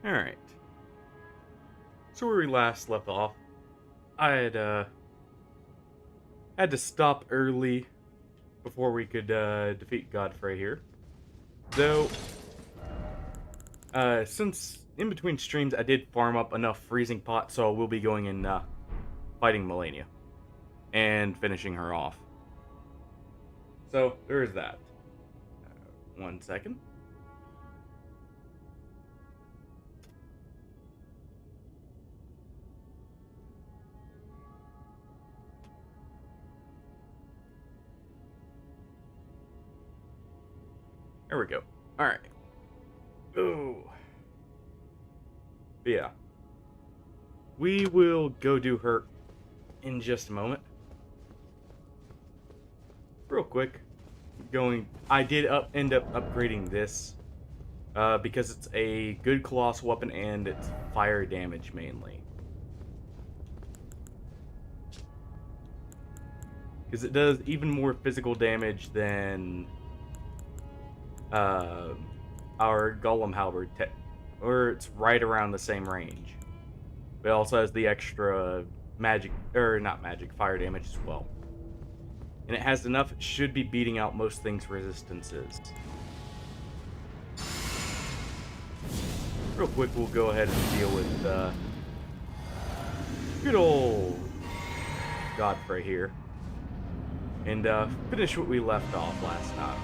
Alright. So where we last left off, I had to stop early before we could defeat Godfrey here. Though, since in between streams I did farm up enough freezing pot, so we'll be going and fighting Melania and finishing her off. So there's that. 1 second. There we go. Alright. Oh. Yeah. We will go do her in just a moment. Real quick. I did end up upgrading this. Because it's a good colossal weapon and it's fire damage mainly. Because it does even more physical damage than our Golem Halberd, or it's right around the same range. But it also has the extra magic, or not magic, fire damage as well. And it has enough, it should be beating out most things' resistances. Real quick, we'll go ahead and deal with good old Godfrey here. And finish what we left off last time.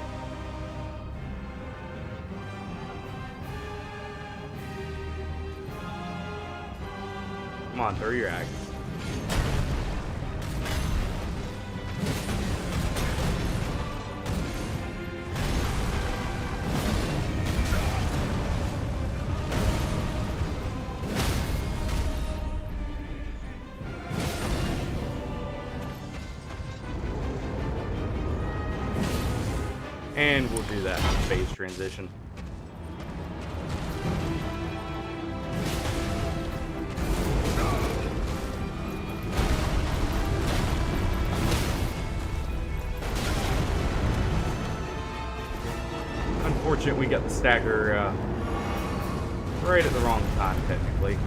Come on, throw your axe. And we'll do that phase transition. Unfortunate we got the stagger right at the wrong time, technically.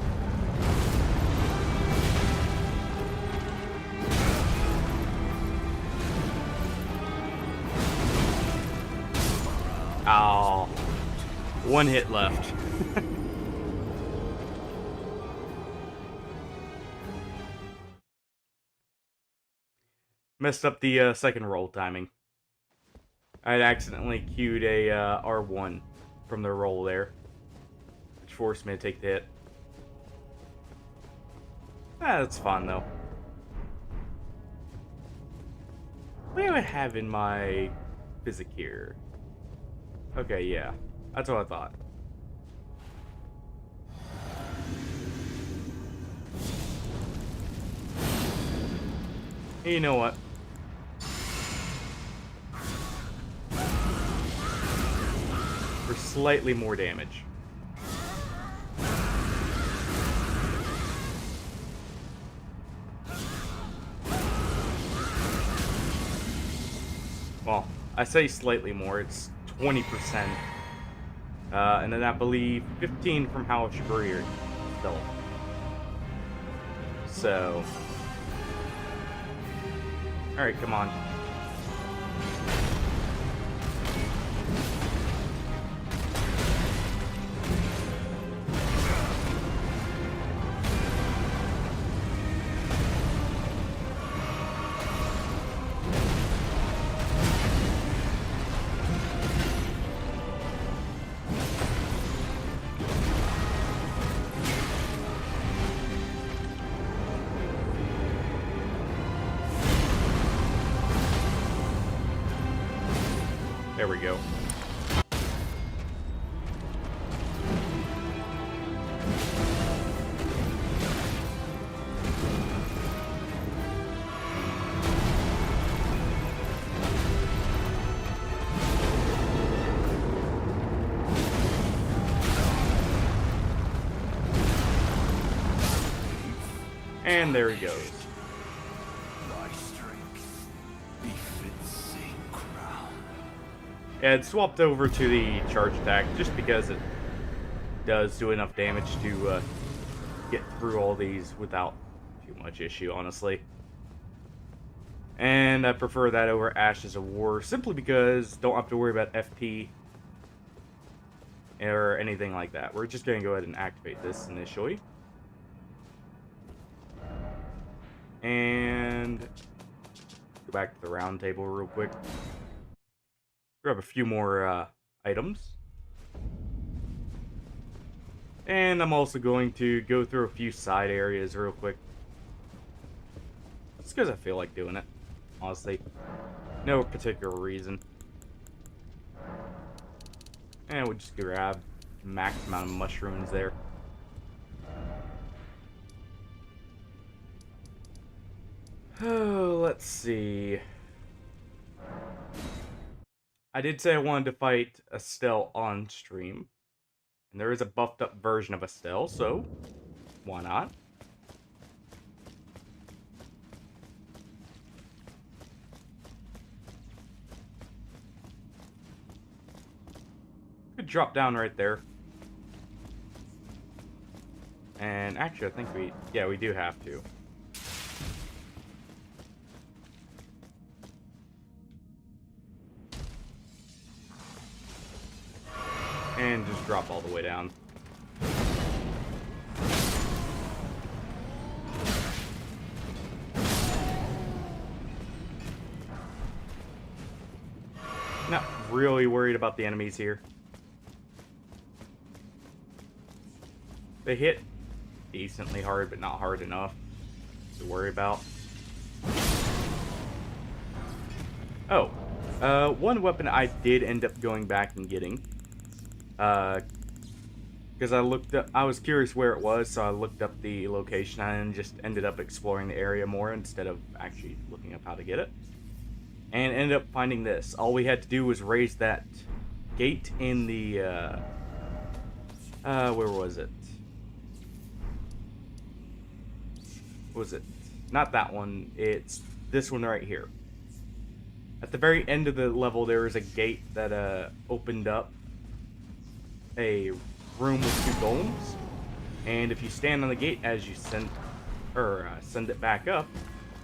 Oh, one hit left. Messed up the second roll timing. I had accidentally queued a R1 from the roll there, which forced me to take the hit. That's fun though. What do I have in my physic here? Okay, yeah. That's what I thought. Hey, you know what? For slightly more damage. Well, I say slightly more, it's 20%. And then I believe 15 from Hellish Courier still. So. Alright, come on. There we go. And there he goes. Yeah, it swapped over to the charge attack just because it does do enough damage to get through all these without too much issue, honestly. And I prefer that over Ashes of War, simply because don't have to worry about FP or anything like that. We're just going to go ahead and activate this initially. And go back to the round table real quick. Grab a few more items. And I'm also going to go through a few side areas real quick. Just because I feel like doing it. Honestly. No particular reason. And we'll just grab max amount of mushrooms there. Oh, let's see. I did say I wanted to fight Estelle on stream. And there is a buffed up version of Estelle, so why not? Could drop down right there. And actually, I think we do have to. And just drop all the way down. Not really worried about the enemies here. They hit decently hard, but not hard enough to worry about. Oh, one weapon I did end up going back and getting. Because I was curious where it was, so I looked up the location and just ended up exploring the area more instead of actually looking up how to get it. And ended up finding this. All we had to do was raise that gate in the, where was it? Was it? Not that one. It's this one right here. At the very end of the level, there is a gate that, opened up a room with 2 golems, and if you stand on the gate as you send it back up,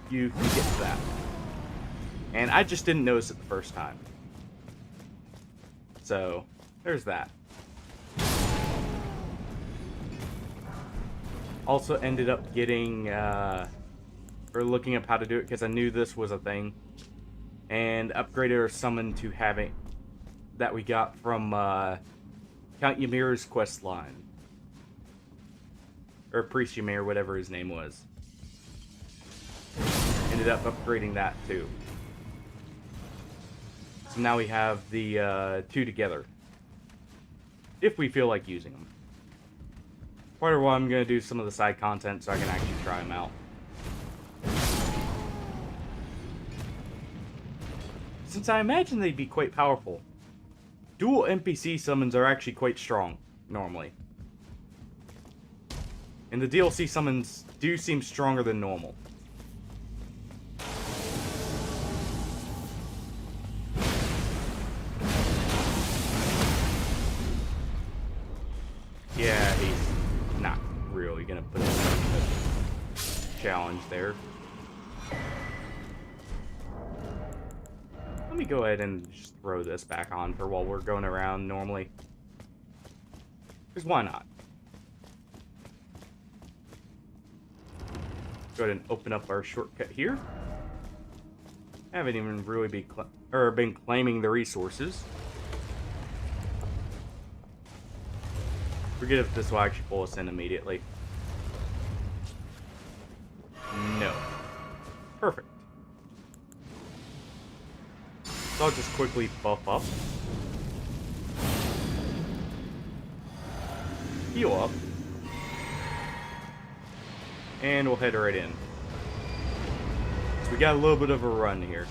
you can get to that. And I just didn't notice it the first time. So there's that. Also ended up getting or looking up how to do it because I knew this was a thing, and upgraded our summon to having that we got from Count Ymir's quest line. Or Priest Ymir, whatever his name was. Ended up upgrading that too. So now we have the 2 together. If we feel like using them. Part of why I'm going to do some of the side content so I can actually try them out. Since I imagine they'd be quite powerful. Dual NPC summons are actually quite strong, normally. And the DLC summons do seem stronger than normal. Yeah, he's not really gonna put in a challenge there. Let me go ahead and just throw this back on for while we're going around normally. Because why not? Go ahead and open up our shortcut here. I haven't even really been claiming the resources. Forget if this will actually pull us in immediately. No. Perfect. So I'll just quickly buff up. Heal up. And we'll head right in. So we got a little bit of a run here.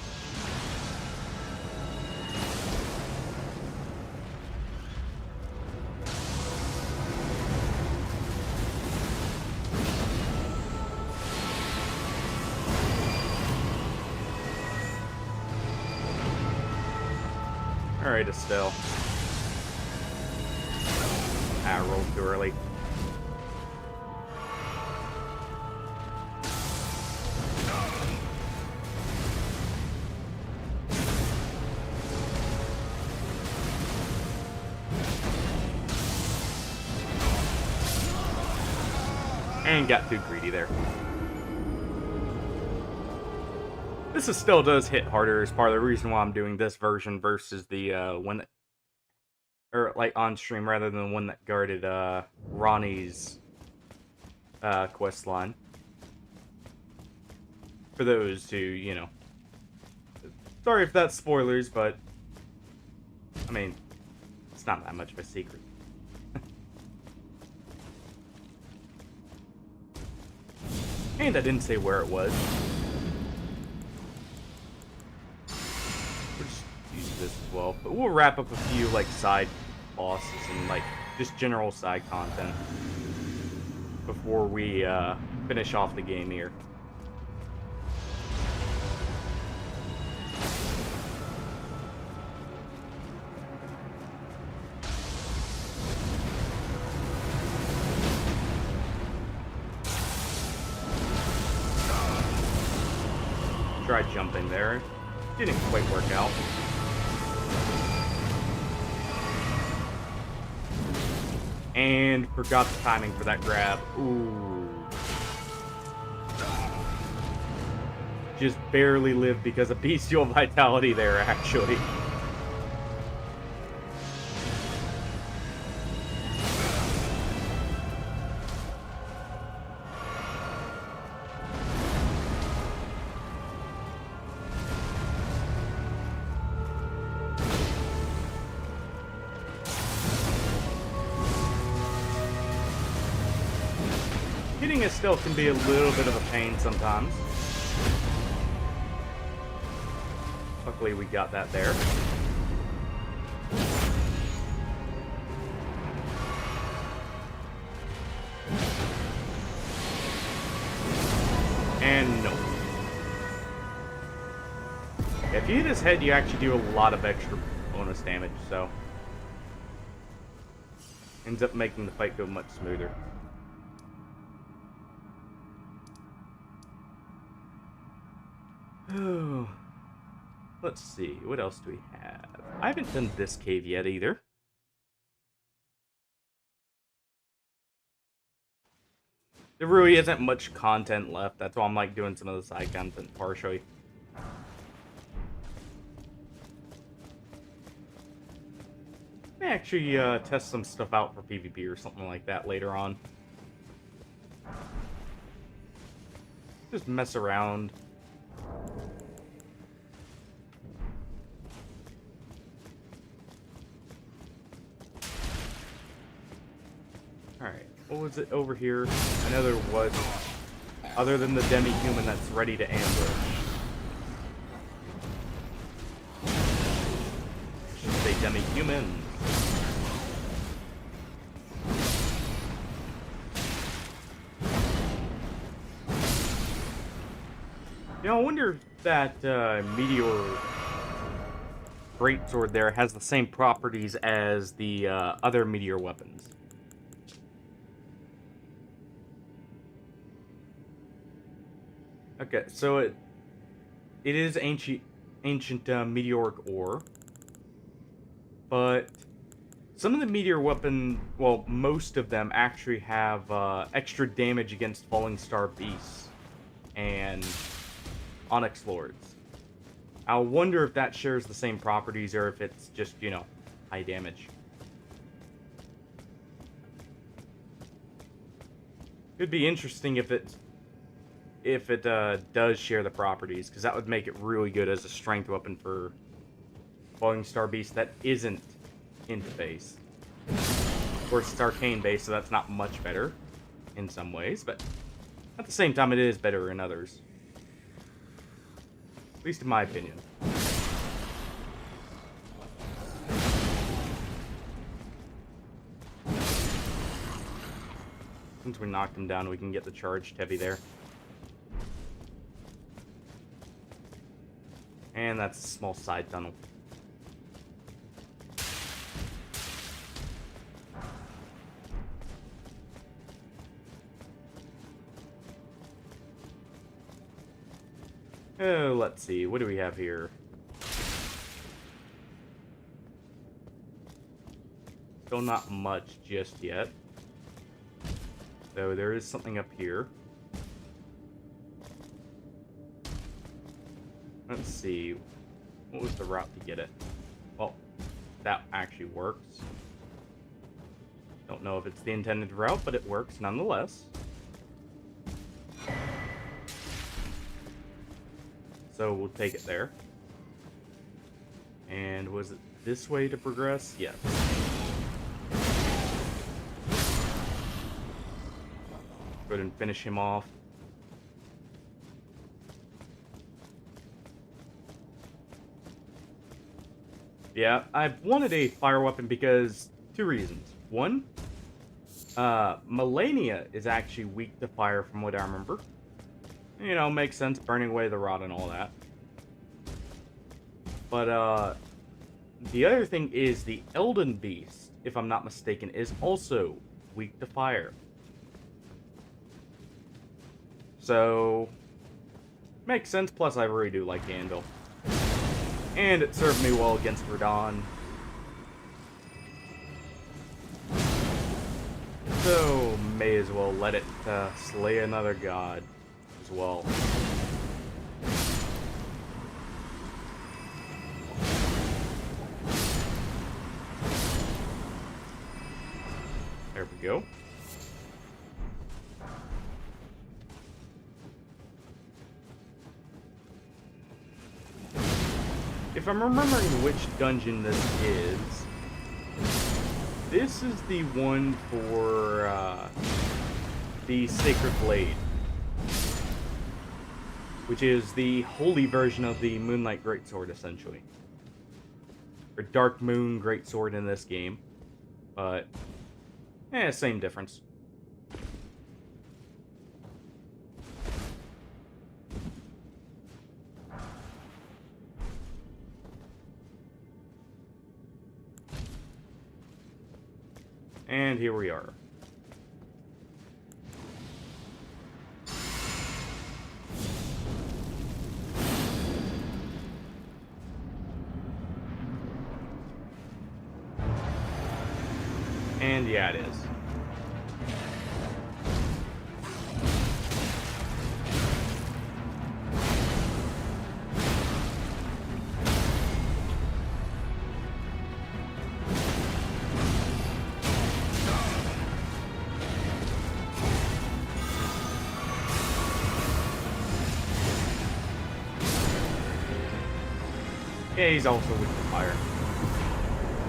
Alright, Estelle. I rolled too early. And got too greedy there. This still does hit harder as part of the reason why I'm doing this version versus the one that, or like on stream rather than the one that guarded Ronnie's quest line. For those who, you know, sorry if that's spoilers, but I mean, it's not that much of a secret. And I didn't say where it was. We'll just use this as well. But we'll wrap up a few, like, side bosses and, like, just general side content before we finish off the game here. Tried jumping there. Didn't quite work out. And forgot the timing for that grab. Ooh. Just barely lived because of bestial vitality there, actually. Hitting it still can be a little bit of a pain sometimes. Luckily we got that there. And no. If you hit his head, you actually do a lot of extra bonus damage, so ends up making the fight go much smoother. Oh, let's see. What else do we have? I haven't done this cave yet either. There really isn't much content left. That's why I'm like doing some of the side content partially. I may actually test some stuff out for PvP or something like that later on. Just mess around. Alright, what was it over here? I know there was, other than the demi-human that's ready to ambush. I should say demi-human. You know, I wonder if that meteor greatsword there has the same properties as the other meteor weapons. Okay, so it is ancient meteoric ore, but some of the meteor weapon, well, most of them actually have extra damage against falling star beasts and onyx lords. I wonder if that shares the same properties or if it's just, you know, high damage. It'd be interesting if it does share the properties, because that would make it really good as a strength weapon for falling star beast that isn't int based. Of course, it's arcane based, so that's not much better in some ways, but at the same time, it is better in others. At least in my opinion. Since we knocked him down, we can get the charged heavy there. And that's a small side tunnel. Let's see. What do we have here? Still not much just yet. So there is something up here. Let's see. What was the route to get it? Well, that actually works. Don't know if it's the intended route, but it works nonetheless. So we'll take it there. And was it this way to progress? Yes. Go ahead and finish him off. Yeah, I've wanted a fire weapon because two reasons. One, Melania is actually weak to fire from what I remember. You know, makes sense, burning away the rod and all that. But, the other thing is the Elden beast, if I'm not mistaken, is also weak to fire. So, makes sense, plus I really do like the anvil. And it served me well against Radon. So, may as well let it slay another god as well. There we go. If I'm remembering which dungeon this is the one for the Sacred Blade, which is the holy version of the Moonlight Greatsword, essentially. Or Dark Moon Greatsword in this game. But, same difference. And here we are. And yeah, it is. Yeah, he's also weak to fire.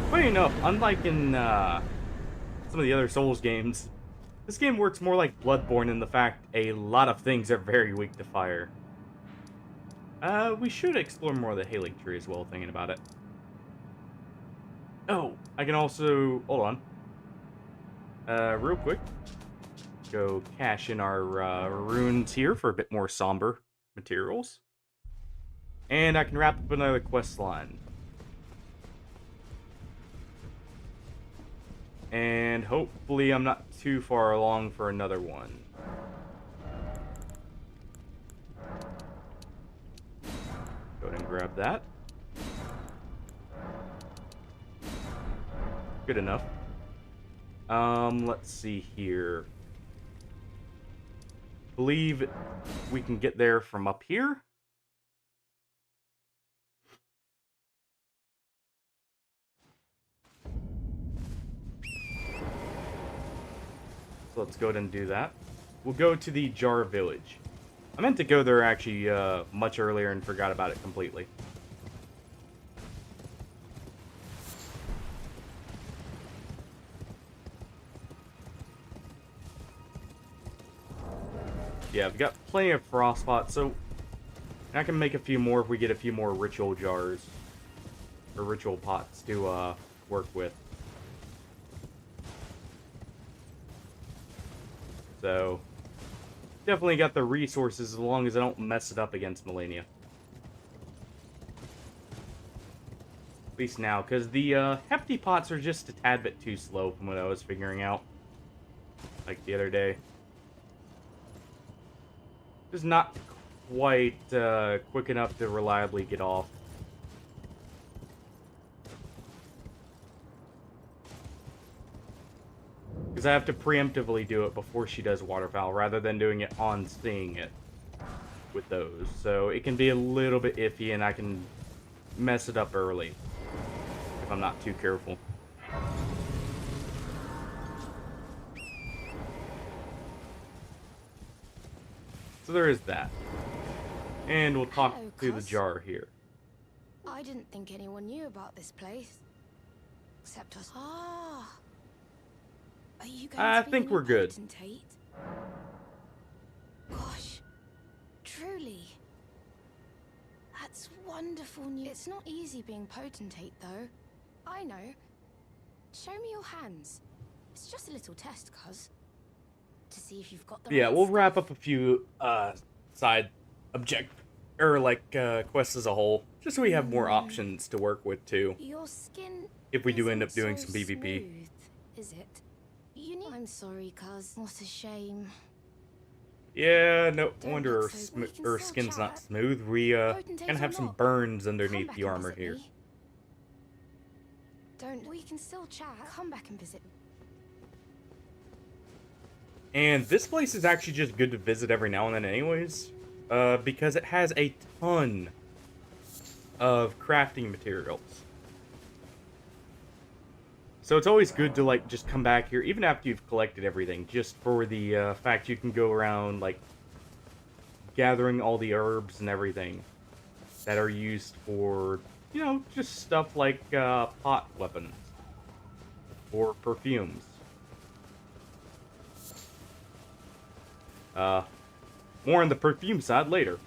Funny enough, unlike in some of the other Souls games, this game works more like Bloodborne in the fact a lot of things are very weak to fire. We should explore more of the Halic tree as well, thinking about it. Oh, I can also... Hold on. Real quick. Go cash in our runes here for a bit more somber materials. And I can wrap up another quest line. And hopefully I'm not too far along for another one. Go ahead and grab that. Good enough. Let's see here. Believe we can get there from up here. So let's go ahead and do that. We'll go to the Jar Village. I meant to go there actually much earlier and forgot about it completely. Yeah, we've got plenty of frost spots, so I can make a few more if we get a few more ritual jars or ritual pots to work with. So, definitely got the resources as long as I don't mess it up against Melania. At least now, because the hefty pots are just a tad bit too slow from what I was figuring out. Like the other day. Just not quite quick enough to reliably get off. Because I have to preemptively do it before she does waterfowl, rather than doing it on seeing it with those. So it can be a little bit iffy, and I can mess it up early if I'm not too careful. So there is that. And we'll talk Hello, through the cuz. jar here. I didn't think anyone knew about this place. Except us. Ah. Are you going I to be the think new we're good. potentate? Gosh. Truly. That's wonderful news. It's not easy being potentate, though. I know. Show me your hands. It's just a little test, cuz. To see if you've got the Yeah, right we'll stuff. wrap up a few side quests as a whole, just so we have more options to work with too. Your skin If we do end isn't up doing so some PvP. smooth, is it? You need. I'm sorry, cuz. What a shame. Yeah, no Don't wonder look so- we can her still skin's not chat. smooth. We Potentate kind of or have some not, burns come underneath back the and armor visit here. me. Don't. We can still chat. Come back and visit. And this place is actually just good to visit every now and then anyways, because it has a ton of crafting materials. So it's always good to, like, just come back here, even after you've collected everything, just for the fact you can go around, like, gathering all the herbs and everything that are used for, you know, just stuff like pot weapons or perfumes. More on the perfume side later.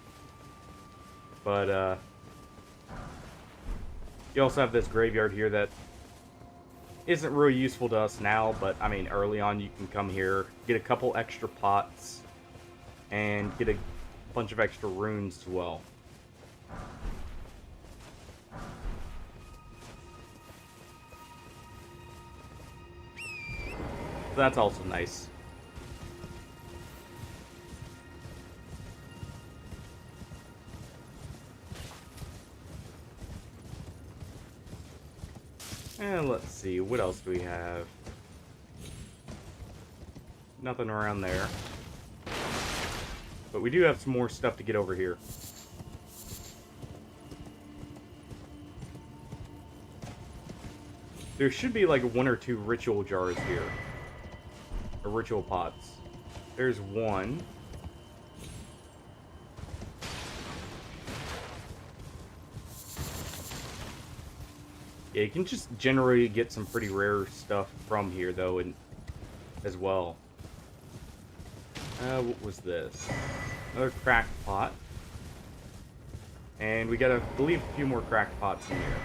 But you also have this graveyard here that isn't really useful to us now, but I mean, early on you can come here, get a couple extra pots, and get a bunch of extra runes as well. So that's also nice. And let's see, what else do we have? Nothing around there. But we do have some more stuff to get over here. There should be like one or two ritual jars here. Or ritual pots. There's one. Yeah, you can just generally get some pretty rare stuff from here, though, and as well. What was this? Another cracked pot. And we gotta believe a few more cracked pots in here.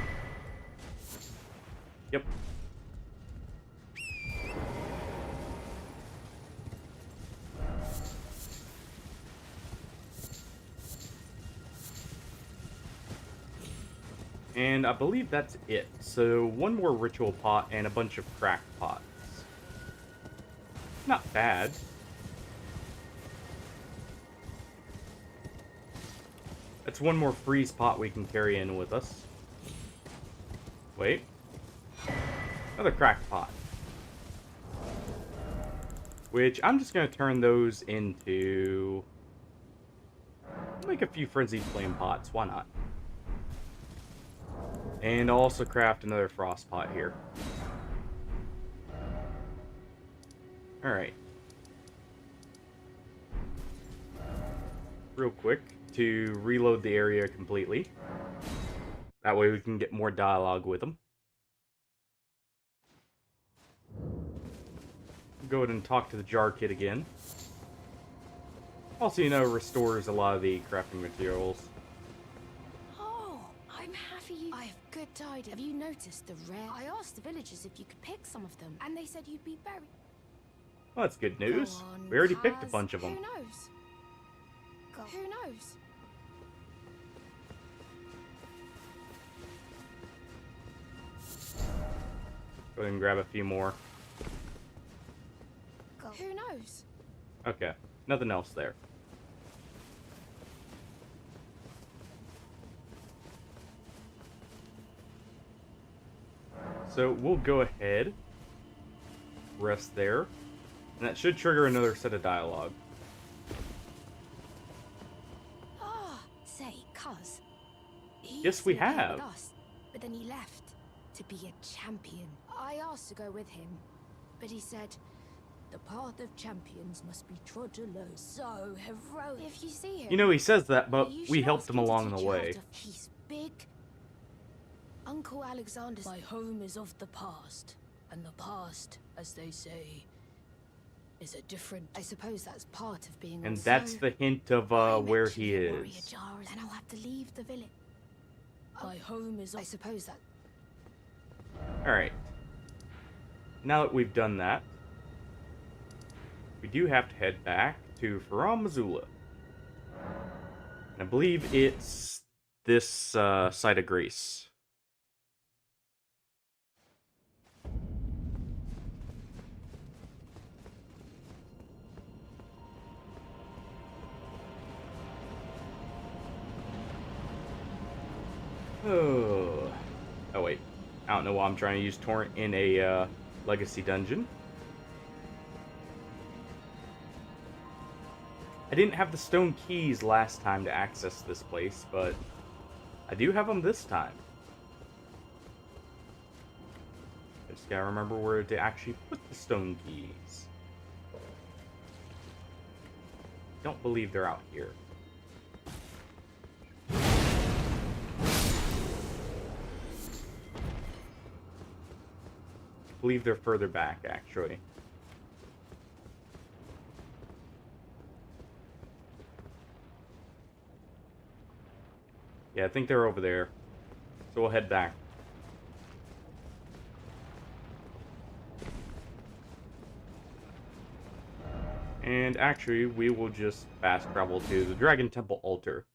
Yep. And I believe that's it. So one more ritual pot and a bunch of cracked pots. Not bad. That's one more freeze pot we can carry in with us. Wait. Another cracked pot. Which I'm just going to turn those into... I'll make a few frenzied flame pots. Why not? And I'll also craft another frost pot here. Alright. Real quick, to reload the area completely. That way we can get more dialogue with them. Go ahead and talk to the jar kit again. Also, you know, restores a lot of the crafting materials. Oh, I'm happy you. I have good tidings. Have you noticed the rare? I asked the villagers if you could pick some of them, and they said you'd be very. Well, that's good news. Go on, We already picked a Kaz. bunch of them. Who knows? Who knows? Go ahead and grab a few more. Who knows? Okay, nothing else there. So we'll go ahead, rest there, and that should trigger another set of dialogue. Ah, say, cuz. He Yes, we used to be here have. with us, but then he left to be a champion. I asked to go with him, but he said, "The path of champions must be trod alone." So heroic. If you see him, You know, he says that, but you we should helped ask him to along teach the you how way. to- He's big. Uncle Alexander's. My home is of the past, and the past, as they say, is a different. I suppose that's part of being. And also- that's the hint of I'm where actually he a warrior, is. Jara, then I'll have to leave the village. My home is. I suppose that. Alright. Now that we've done that, we do have to head back to Faram Missoula. And I believe it's this side of Greece. Oh wait. I don't know why I'm trying to use Torrent in a legacy dungeon. I didn't have the stone keys last time to access this place, but I do have them this time. I just gotta remember where to actually put the stone keys. Don't believe they're out here. I believe they're further back, actually. Yeah, I think they're over there. So we'll head back. And actually, we will just fast travel to the Dragon Temple altar.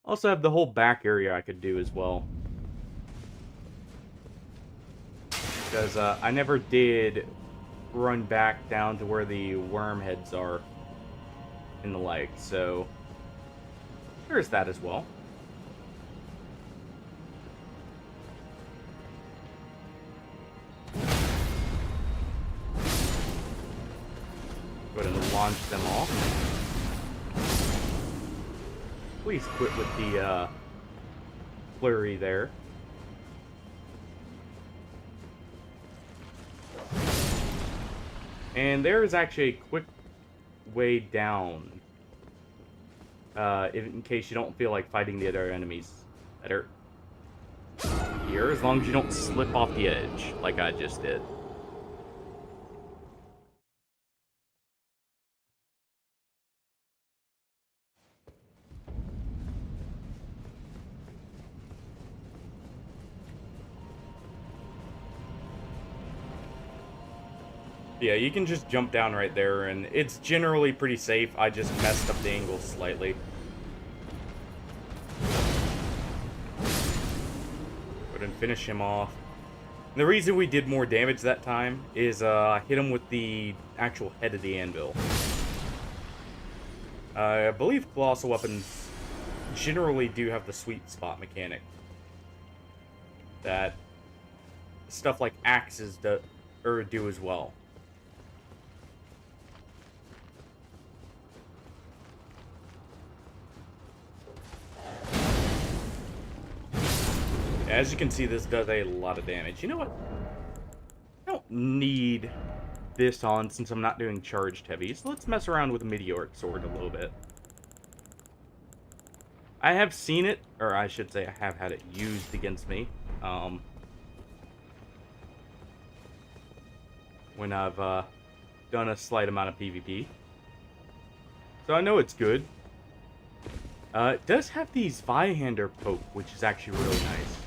Also have the whole back area I could do as well. Because I never did run back down to where the worm heads are in the lake, so there's that as well. Go ahead and launch them off. Please quit with the flurry there. And there is actually a quick way down. In case you don't feel like fighting the other enemies that are here, as long as you don't slip off the edge, like I just did. Yeah, you can just jump down right there, and it's generally pretty safe. I just messed up the angle slightly. Go ahead and finish him off. And the reason we did more damage that time is I hit him with the actual head of the anvil. I believe colossal weapons generally do have the sweet spot mechanic that stuff like axes do as well. As you can see, this does a lot of damage. You know what? I don't need this on since I'm not doing charged heavy, so let's mess around with a meteoric sword a little bit. I have seen it, or I should say I have had it used against me, when I've done a slight amount of PvP. So I know it's good. It does have the Zweihander poke, which is actually really nice.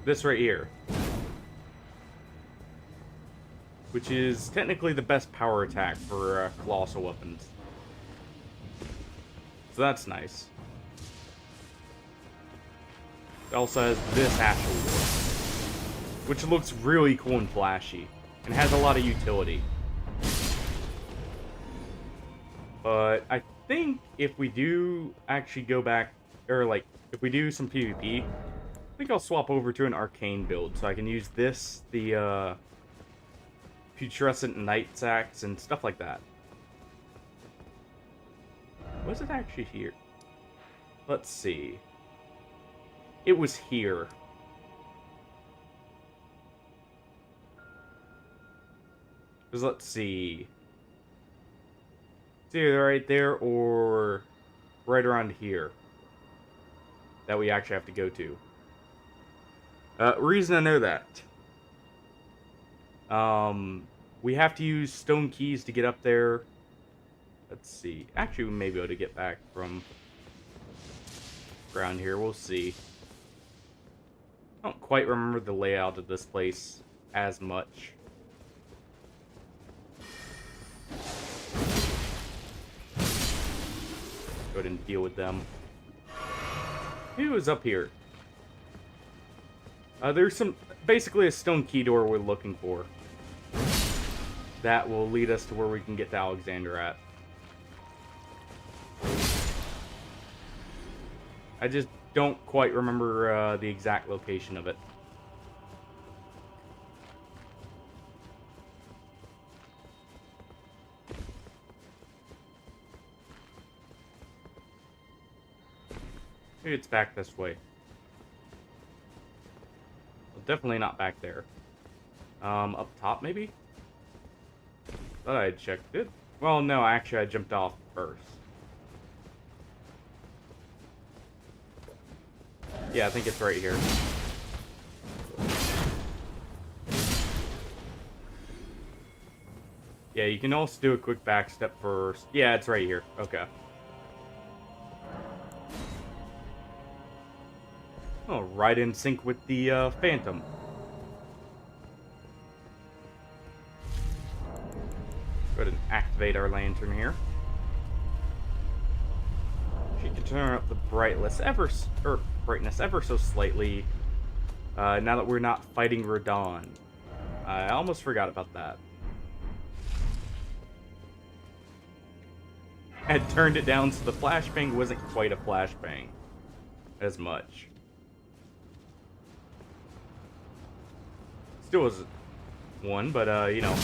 This right here, which is technically the best power attack for colossal weapons. So that's nice. It also has this Astral Warp, which looks really cool and flashy, and has a lot of utility. But I think if we do actually go back or like, if we do some PvP, I think I'll swap over to an arcane build so I can use this, the putrescent Knight's Axe, and stuff like that. Was it actually here? Let's see. It was here. Because let's see. It's either right there or right around here that we actually have to go to. Reason I know that. We have to use stone keys to get up there. Let's see. Actually, we may be able to get back from around here. We'll see. I don't quite remember the layout of this place as much. Go ahead and deal with them. Who was up here? There's basically a stone key door we're looking for. That will lead us to where we can get to Alexander at. I just don't quite remember the exact location of it. Maybe it's back this way. Well, definitely not back there. Up top maybe? Thought I had checked it. Well, no, actually I jumped off first. Yeah, I think it's right here. Yeah, you can also do a quick back step first. Yeah, it's right here. Okay. Oh, right in sync with the Phantom. Go ahead and activate our lantern here. She can turn up the brightness ever so slightly. Now that we're not fighting Radon, I almost forgot about that. I had turned it down so the flashbang wasn't quite a flashbang as much. Still was one, but you know,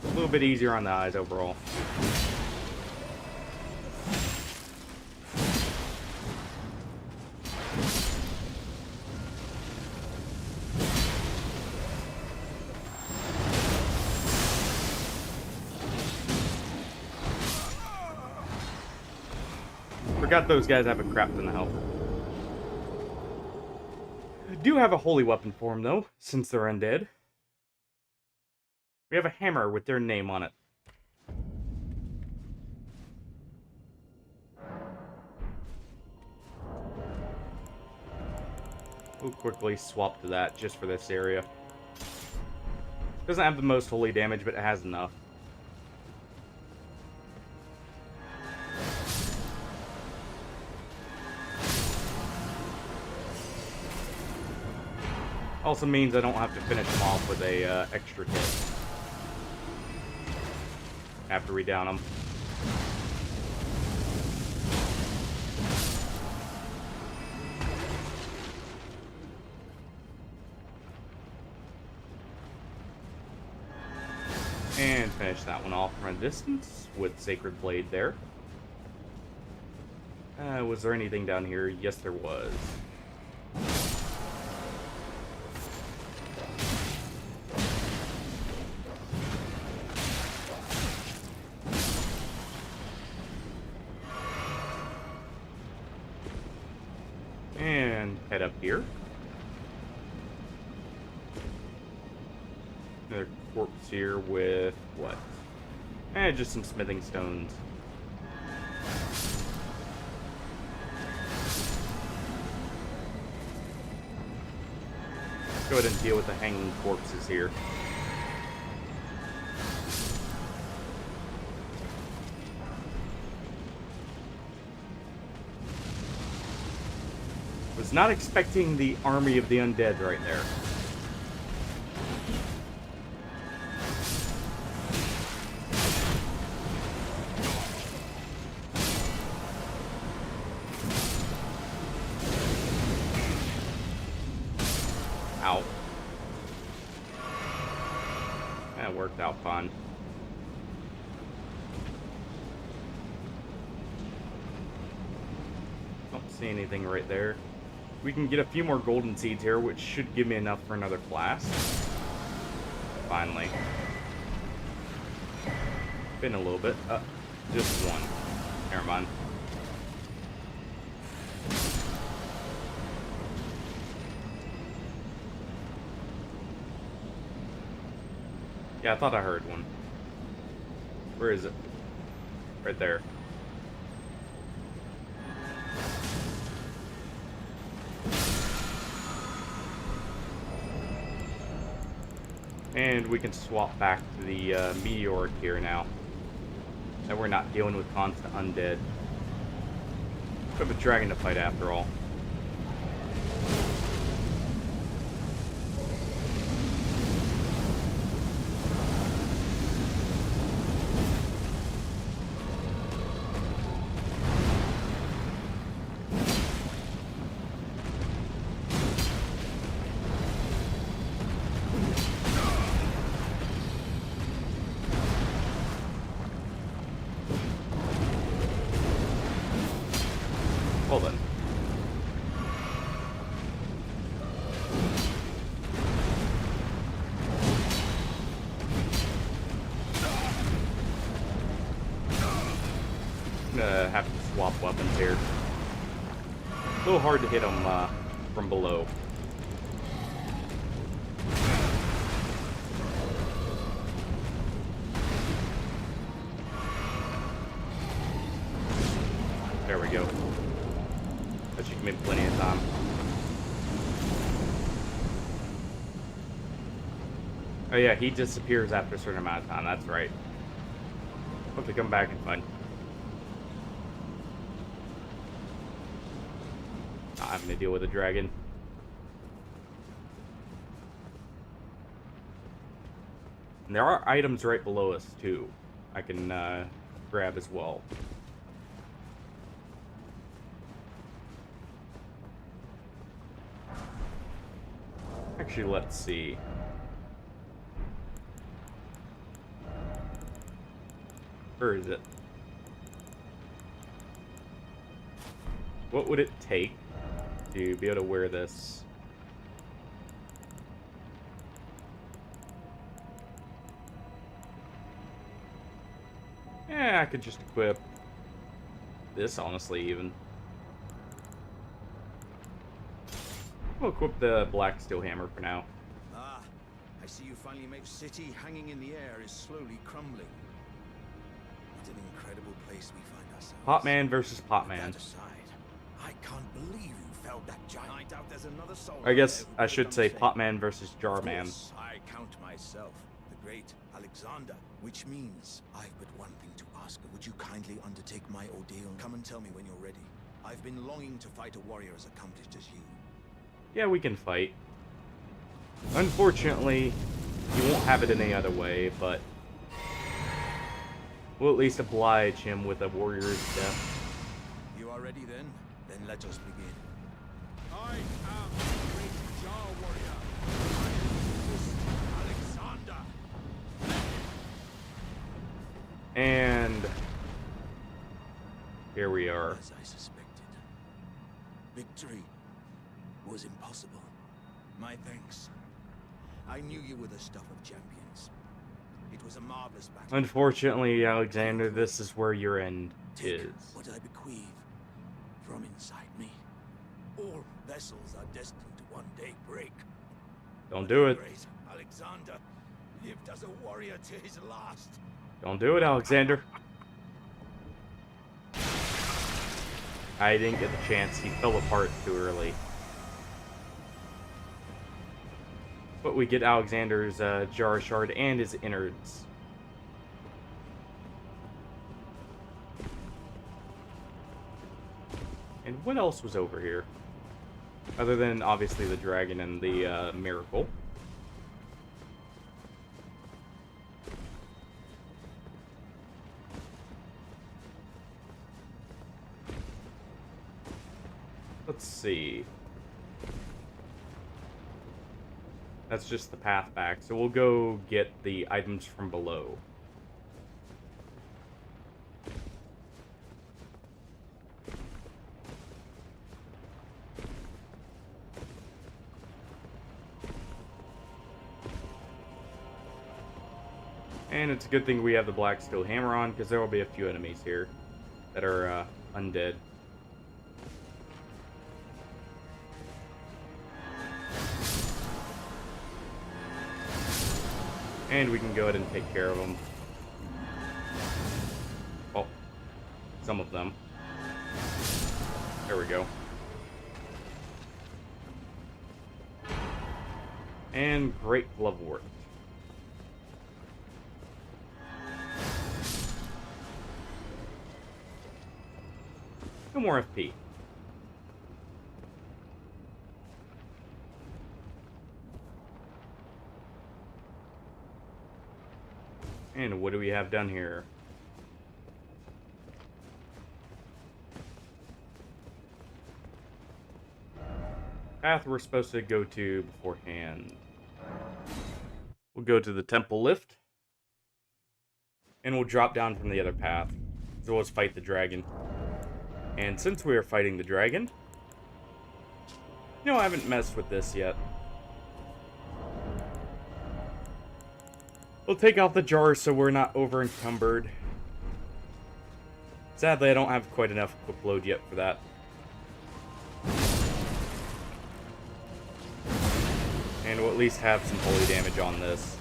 a little bit easier on the eyes overall. Forgot those guys have a crap ton of health. I do have a holy weapon for them, though, since they're undead. We have a hammer with their name on it. We'll quickly swap to that just for this area. Doesn't have the most holy damage, but it has enough. Also means I don't have to finish them off with a extra hit after we down them. And finish that one off from a distance with Sacred Blade there. Was there anything down here? Yes, there was. And head up here. Another corpse here with what? Just some smithing stones. Let's go ahead and deal with the hanging corpses here. Was not expecting the army of the undead right there. worked out fine. Don't see anything right there. We can get a few more golden seeds here, which should give me enough for another flask. Finally. Been a little bit. Just one. Never mind. Yeah, I thought I heard one. Where is it? Right there. And we can swap back to the meteoric here now. That we're not dealing with constant undead. We have a dragon to fight after all. Well then. I'm gonna have to swap weapons here. A little hard to hit them from below. There we go. That should give me plenty of time. Oh yeah, he disappears after a certain amount of time, that's right. Hope to come back and find. Not having to deal with a dragon. And there are items right below us too. I can grab as well. Actually, let's see. Where is it? What would it take to be able to wear this? Yeah, I could just equip this, honestly, even. We'll equip the black steel hammer for now. Ah, I see you finally make city hanging in the air is slowly crumbling. What an incredible place we find ourselves. Potman versus Potman. That aside, I can't believe you felled that giant. I doubt there's another soul. I guess I should say Potman versus Jarman. Of course, I count myself the great Alexander, which means I've but one thing to ask. Would you kindly undertake my ordeal? Come and tell me when you're ready. I've been longing to fight a warrior as accomplished as you. Yeah, we can fight. Unfortunately, you won't have it any other way, but we'll at least oblige him with a warrior's death. You are ready then? Then let us begin. I am the great Jar warrior. I am this Alexander. And here we are. As I suspected, victory was impossible. My thanks. I knew you were the stuff of champions. It was a marvelous battle. Unfortunately, Alexander, this is where your end Take is. what I bequeath from inside me. All vessels are destined to one day break. Don't do it. Great Alexander lived as a warrior to his last. Don't do it, Alexander. I didn't get the chance. He fell apart too early. But we get Alexander's Jar Shard and his innards. And what else was over here? Other than, obviously, the dragon and the miracle. Let's see. That's just the path back. So we'll go get the items from below. And it's a good thing we have the black steel hammer on, because there will be a few enemies here that are undead. And we can go ahead and take care of them. Oh, some of them. There we go. And great glove work. No more FP. And what do we have done here? Path we're supposed to go to beforehand. We'll go to the temple lift. And we'll drop down from the other path. So let's fight the dragon. And since we are fighting the dragon... I haven't messed with this yet. We'll take out the jars so we're not over encumbered. Sadly, I don't have quite enough quick load yet for that. And we'll at least have some holy damage on this.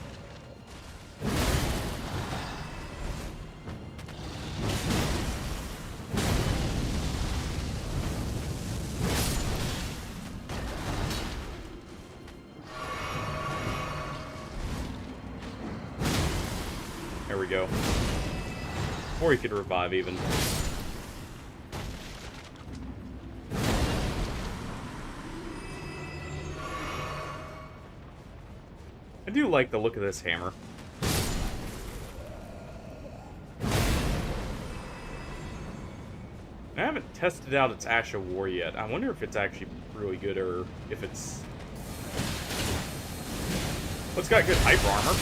There we go. Or he could revive even. I do like the look of this hammer. I haven't tested out its Ash of War yet. I wonder if it's actually really good or if it's... Well, it's got good hyper armor.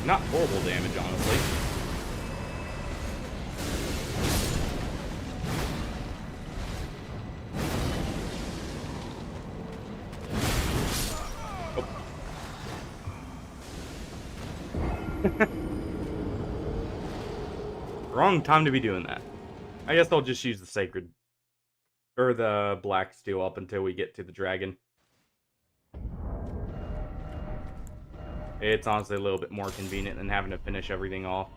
Not horrible damage, honestly. Oh. Wrong time to be doing that. I guess I'll just use the sacred... or the black steel up until we get to the dragon. It's honestly a little bit more convenient than having to finish everything off.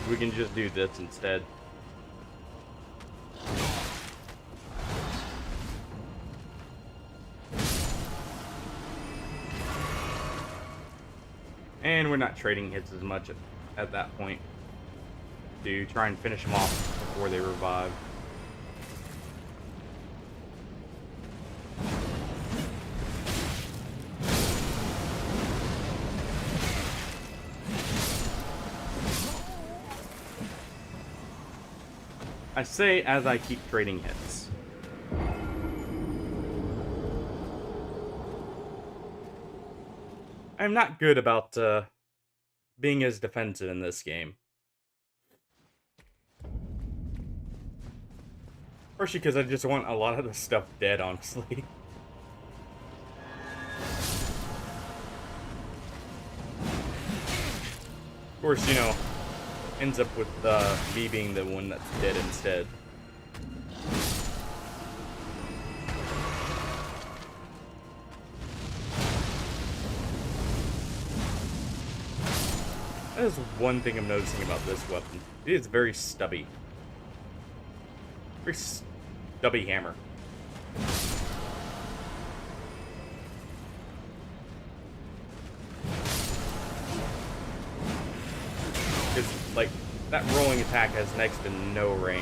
We can just do this instead. And we're not trading hits as much at that point to try and finish them off before they revive. I say as I keep trading hits. I'm not good about being as defensive in this game. Partially because I just want a lot of the stuff dead, honestly. Of course, ends up with me being the one that's dead instead. That is one thing I'm noticing about this weapon. It is very stubby. Very stubby hammer. Because, like, that rolling attack has next to no range.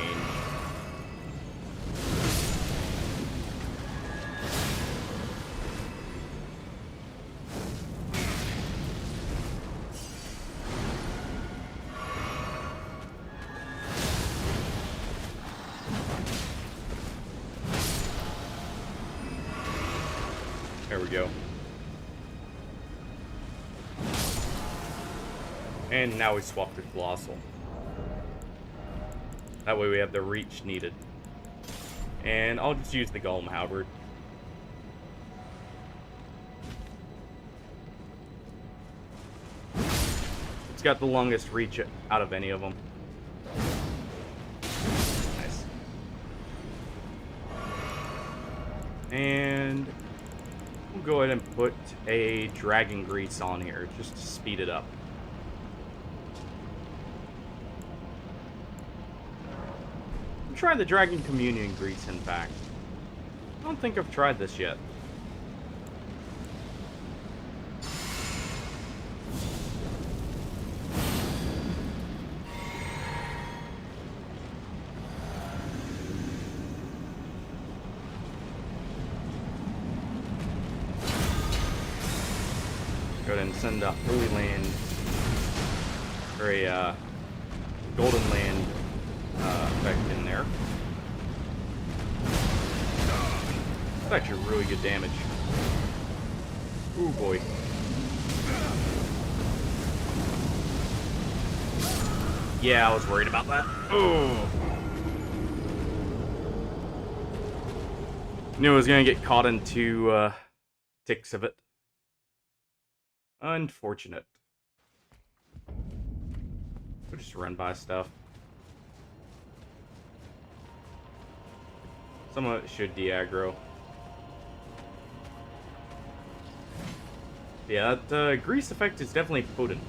There we go. And now we swap to Colossal. That way we have the reach needed. And I'll just use the Golem Halberd. It's got the longest reach out of any of them. Nice. And we'll go ahead and put a Dragon Grease on here just to speed it up. Try the Dragon Communion Grease, in fact. I don't think I've tried this yet. Go ahead and send a Holy Land, or a Golden Land effect in there. That's actually really good damage. Ooh boy. Yeah, I was worried about that. Oh. Knew I was gonna get caught into ticks of it. Unfortunate. We'll just run by stuff. Some of it should de-aggro. Yeah, that grease effect is definitely potent.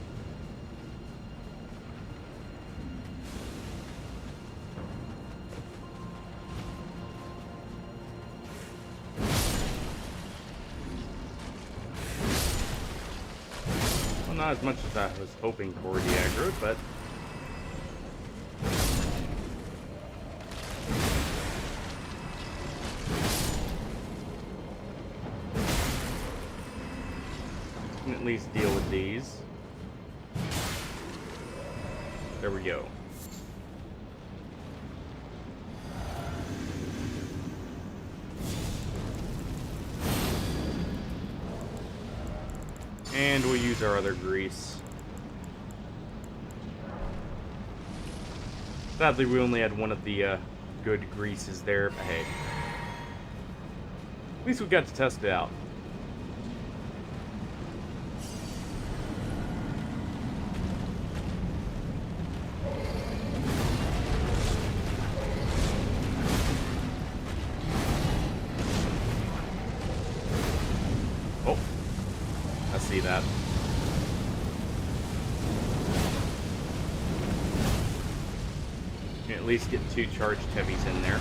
Well, not as much as I was hoping for de-aggro, but at least deal with these. There we go. And we'll use our other grease. Sadly, we only had one of the good greases there, but hey. At least we got to test it out. See that. You can at least get 2 charged heavies in there.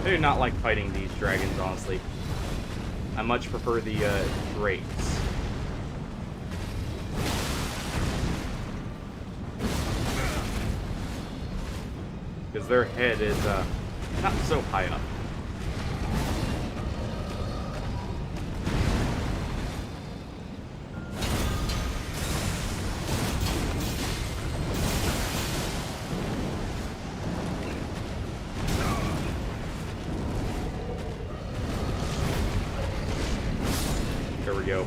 I do not like fighting these dragons, honestly. I much prefer the drakes. Because their head is not so high up. There we go.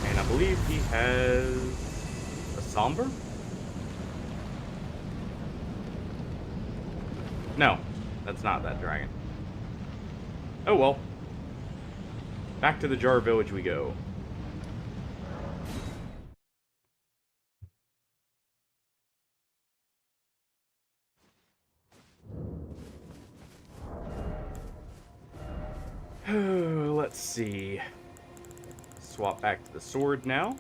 And I believe he has a Somber? No, that's not that dragon. Oh well. Back to the Jar Village we go. Let's see. Swap back to the sword now.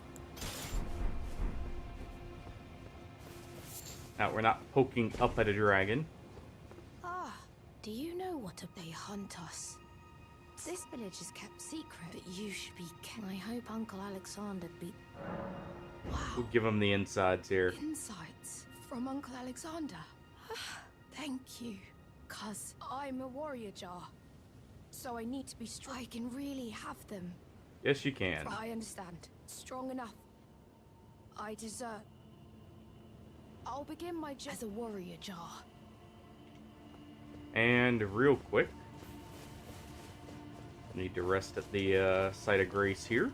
Now we're not poking up at a dragon. Do you know what they hunt us? This village is kept secret, but you should be I hope Uncle Alexander be... Wow. We'll give him the insides here. Insights from Uncle Alexander. Thank you. 'Cause I'm a warrior jar. So I need to be strong. I can really have them. Yes, you can. I understand. Strong enough. I deserve. I'll begin my journey as a warrior jar. And real quick, need to rest at the site of grace here.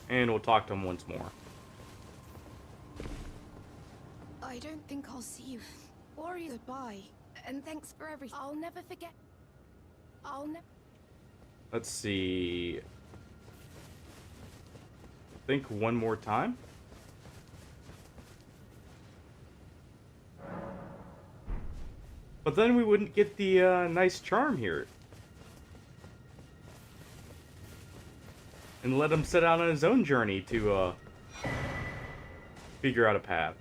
And we'll talk to him once more. I don't think I'll see you. Warrior, goodbye. And thanks for everything. I'll never forget. Let's see. I think one more time. But then we wouldn't get the nice charm here. And let him set out on his own journey to figure out a path.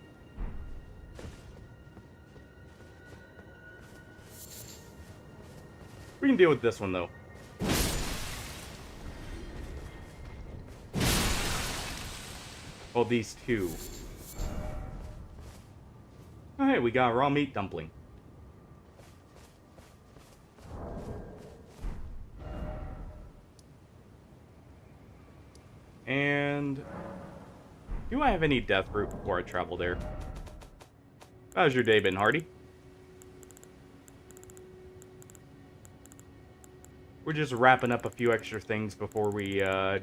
We can deal with this one, though. Well, these two. Oh, hey, we got a raw meat dumpling. And do I have any death route before I travel there? How's your day been, Hardy? We're just wrapping up a few extra things before we go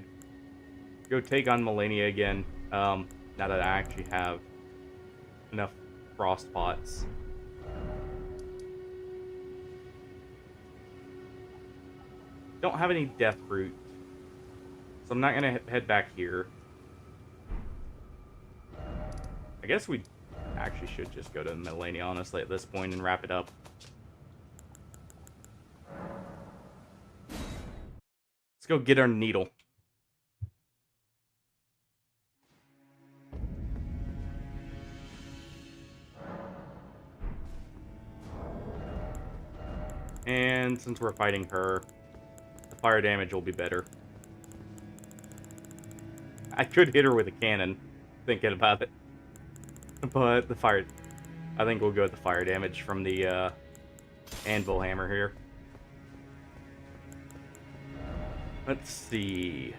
take on Melania again. Now that I actually have enough frost pots. Don't have any death route, so I'm not gonna head back here. I guess we actually should just go to Melania, honestly, at this point and wrap it up. Let's go get our needle. And since we're fighting her, the fire damage will be better. I could hit her with a cannon, thinking about it. But the fire... I think we'll go with the fire damage from the anvil hammer here. Let's see.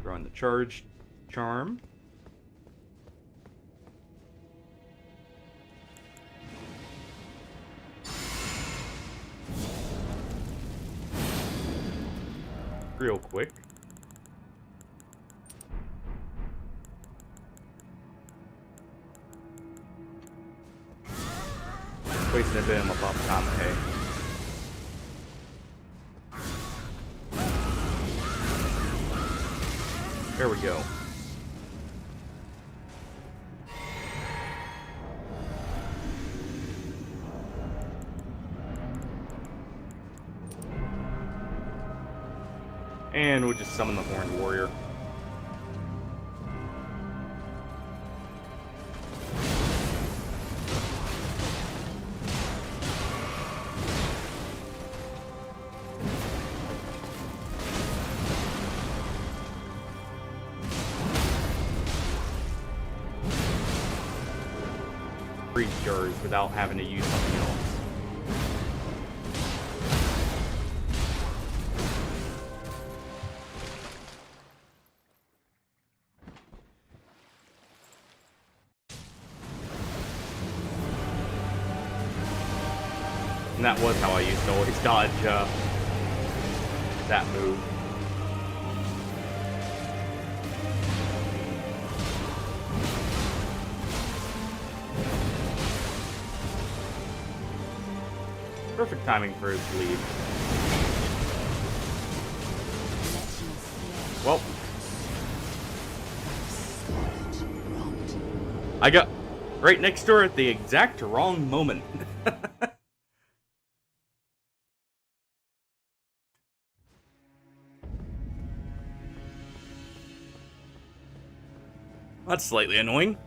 Throw in the charge charm. Real quick. Wasting a bit of my buff time, hey. There we go. And we'll just summon the Horned Warrior. Jars without having to use something else. And that was how I used to always dodge that move. Perfect timing for his lead. Well, I got right next door at the exact wrong moment. That's slightly annoying.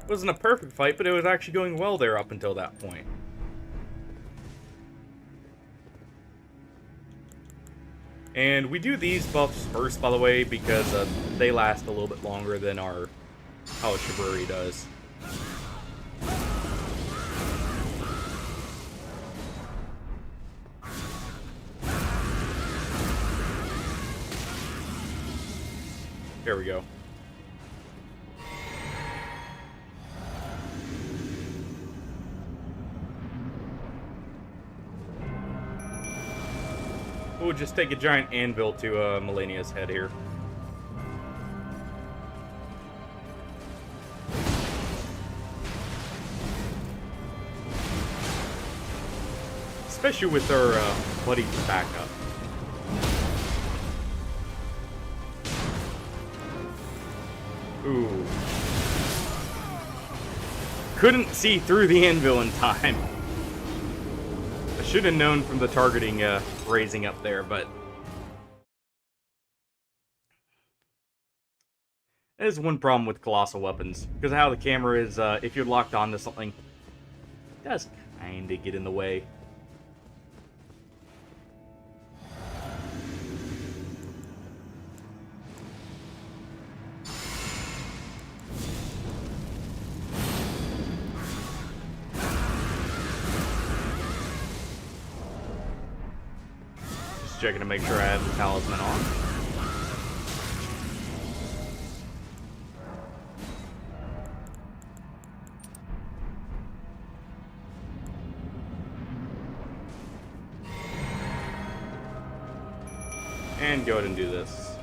It wasn't a perfect fight, but it was actually going well there up until that point. And we do these buffs first, by the way, because they last a little bit longer than our Hellish Brewery does. There we go. We'll just take a giant anvil to Melania's head here. Especially with our buddy's backup. Ooh. Couldn't see through the anvil in time. I should have known from the targeting raising up there, but that is one problem with colossal weapons. Because of how the camera is, if you're locked onto something, it does kind of get in the way. Checking to make sure I have the talisman on. And go ahead and do this.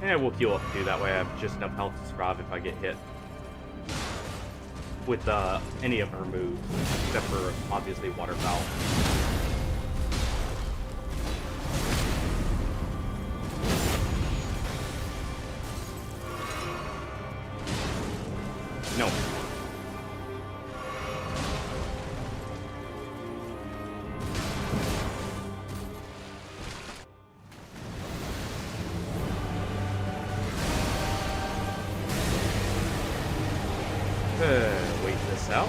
And we'll heal up too, that way I have just enough health to survive if I get hit with any of her moves, except for obviously waterfowl. No. Wait this out.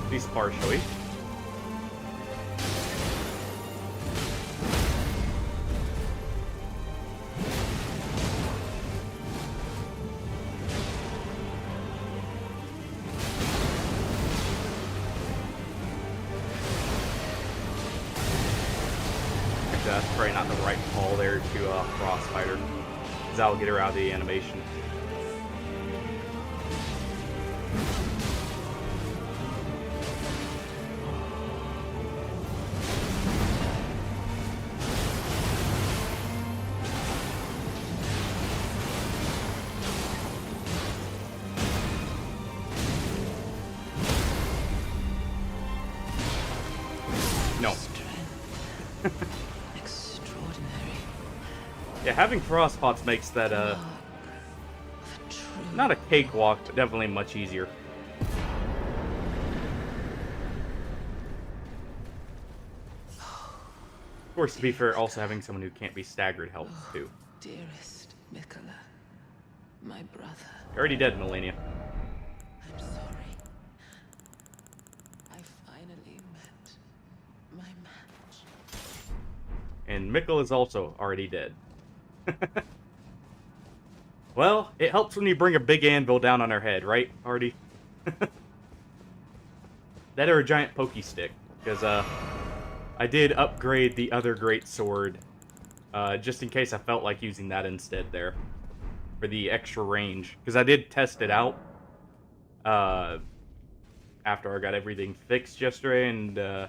At least partially. That's probably not the right call there to Frostbiter, because that'll get her out of the animation. No. Yeah, having frost pots makes that not a cakewalk, but definitely much easier. Of course, to be fair, also having someone who can't be staggered helps too. Dearest Mikola, my brother. You're already dead, Melania. I'm sorry. I finally met my match. And Mikkel is also already dead. Well, it helps when you bring a big anvil down on her head, right, Artie? That or a giant pokey stick, because I did upgrade the other great sword, just in case I felt like using that instead there, for the extra range, because I did test it out after I got everything fixed yesterday, and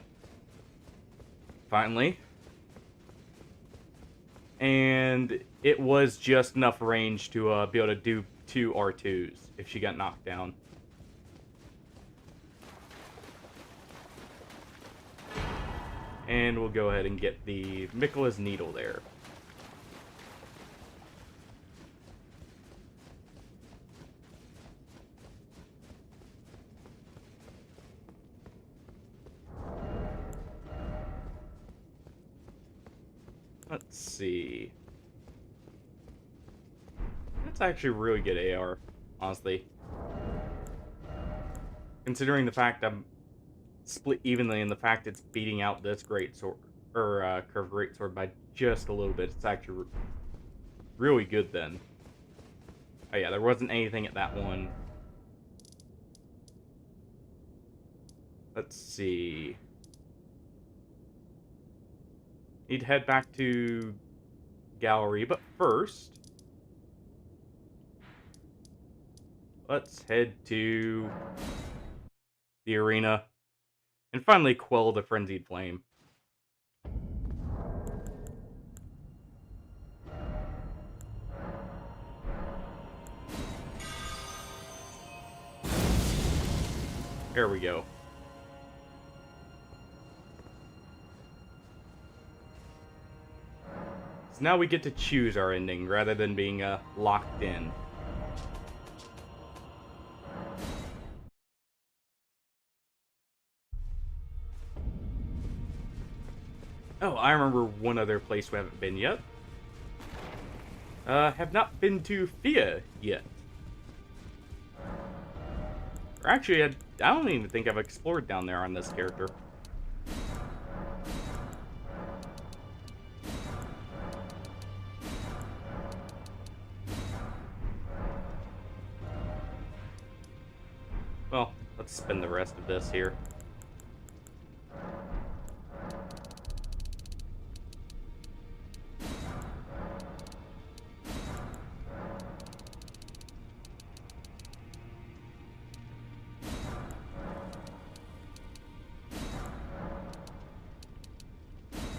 finally. And it was just enough range to be able to do 2 R2s if she got knocked down. And we'll go ahead and get the Mikola's Needle there. Let's see. That's actually really good AR, honestly. Considering the fact I'm split evenly in the fact it's beating out this great sword or curved great sword by just a little bit. It's actually really good then. Oh yeah, there wasn't anything at that one. Let's see. Need to head back to gallery, but first, let's head to the arena and finally quell the frenzied flame. There we go. So now we get to choose our ending rather than being locked in. Oh, I remember one other place we haven't been yet. Have not been to Fia yet. Or actually, I don't even think I've explored down there on this character. Well, let's spend the rest of this here.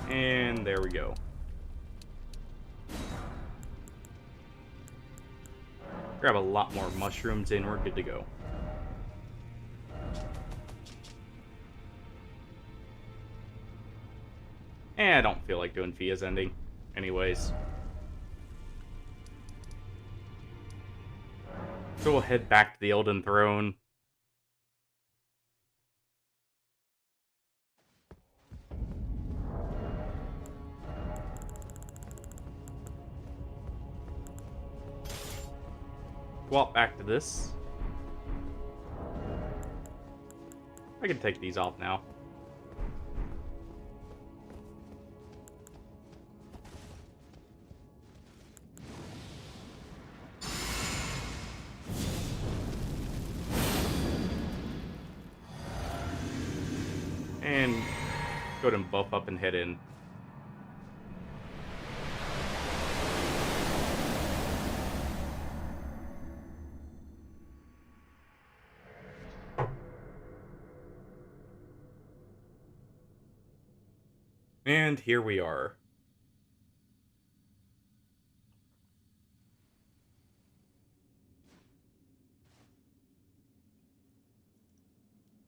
And there we go. Grab a lot more mushrooms and we're good to go. And I don't feel like doing Fia's ending. Anyways. So we'll head back to the Elden Throne. Swap back to this. I can take these off now. And go ahead and buff up and head in. And here we are.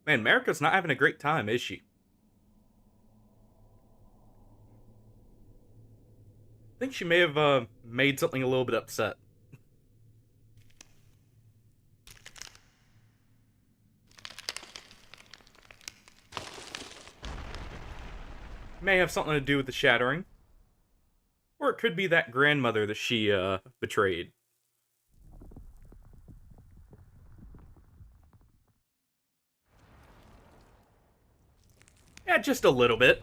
Man, Marika's not having a great time, is she? I think she may have made something a little bit upset. May have something to do with the shattering. Or it could be that grandmother that she betrayed. Yeah, just a little bit.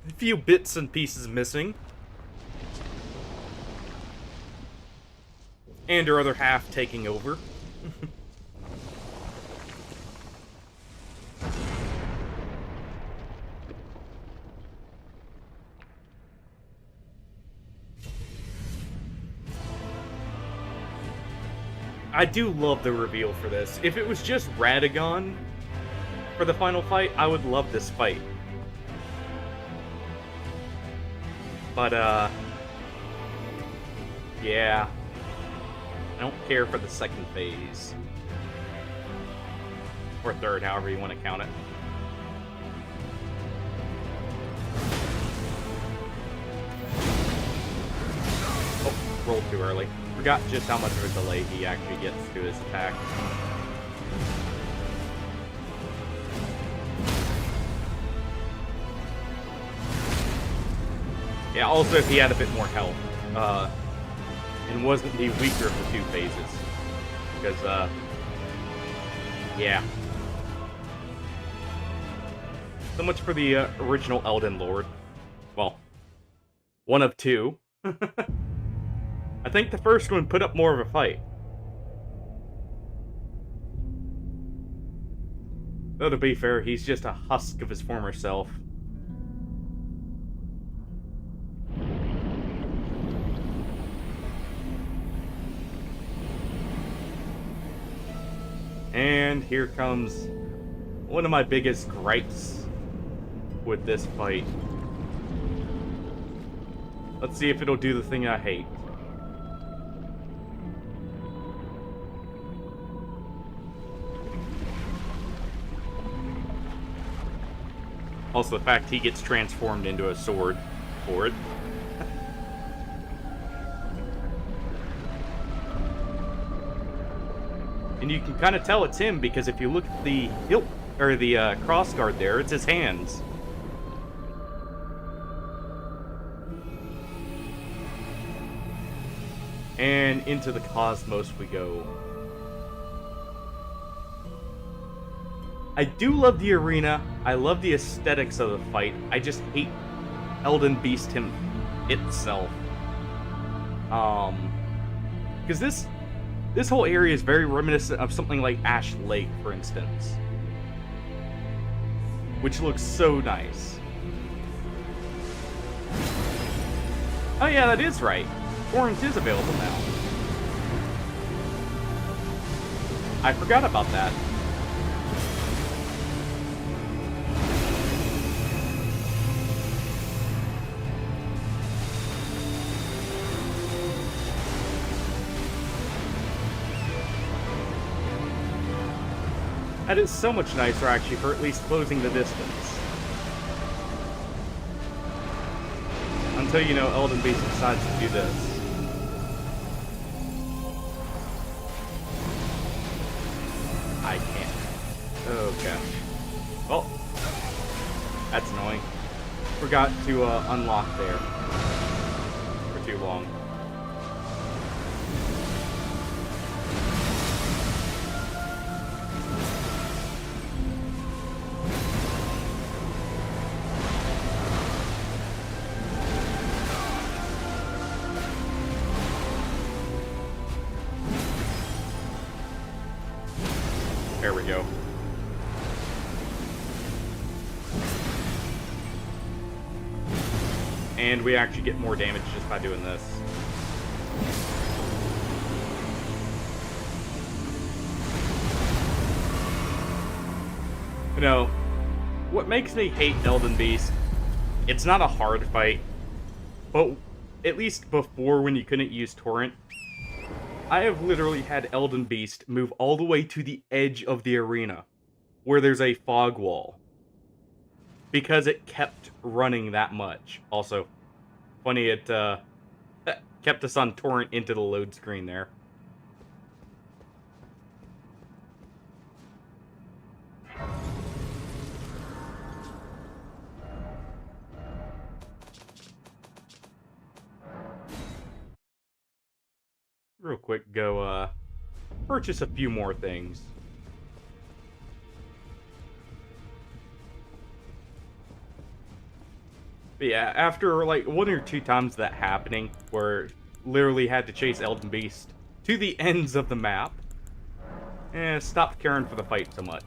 A few bits and pieces missing. And her other half taking over. I do love the reveal for this. If it was just Radagon for the final fight, I would love this fight. But, yeah. I don't care for the second phase. Or third, however you want to count it. Oh, rolled too early. Forgot just how much of a delay he actually gets to his attack. Yeah, also if he had a bit more health, and wasn't the weaker of the two phases. Because, yeah. So much for the original Elden Lord. Well, one of two. I think the first one put up more of a fight. Though to be fair, he's just a husk of his former self. And here comes one of my biggest gripes with this fight. Let's see if it'll do the thing I hate. Also, the fact he gets transformed into a sword for it. And you can kind of tell it's him because if you look at the hilt or the cross guard there, it's his hands. And into the cosmos we go. I do love the arena. I love the aesthetics of the fight. I just hate Elden Beast him itself. Because this whole area is very reminiscent of something like Ash Lake, for instance, which looks so nice. Oh yeah, that is right. Torrent is available now. I forgot about that. That is so much nicer, actually, for at least closing the distance. Until, you know, Elden Beast decides to do this. I can't. Okay. Well, that's annoying. Forgot to unlock there for too long. There we go. And we actually get more damage just by doing this. You know, what makes me hate Elden Beast, it's not a hard fight, but at least before when you couldn't use Torrent, I have literally had Elden Beast move all the way to the edge of the arena, where there's a fog wall, because it kept running that much. Also, funny it kept us on Torrent into the load screen there. Real quick, go purchase a few more things. But yeah, after like one or two times that happening, where literally had to chase Elden Beast to the ends of the map, stopped caring for the fight so much.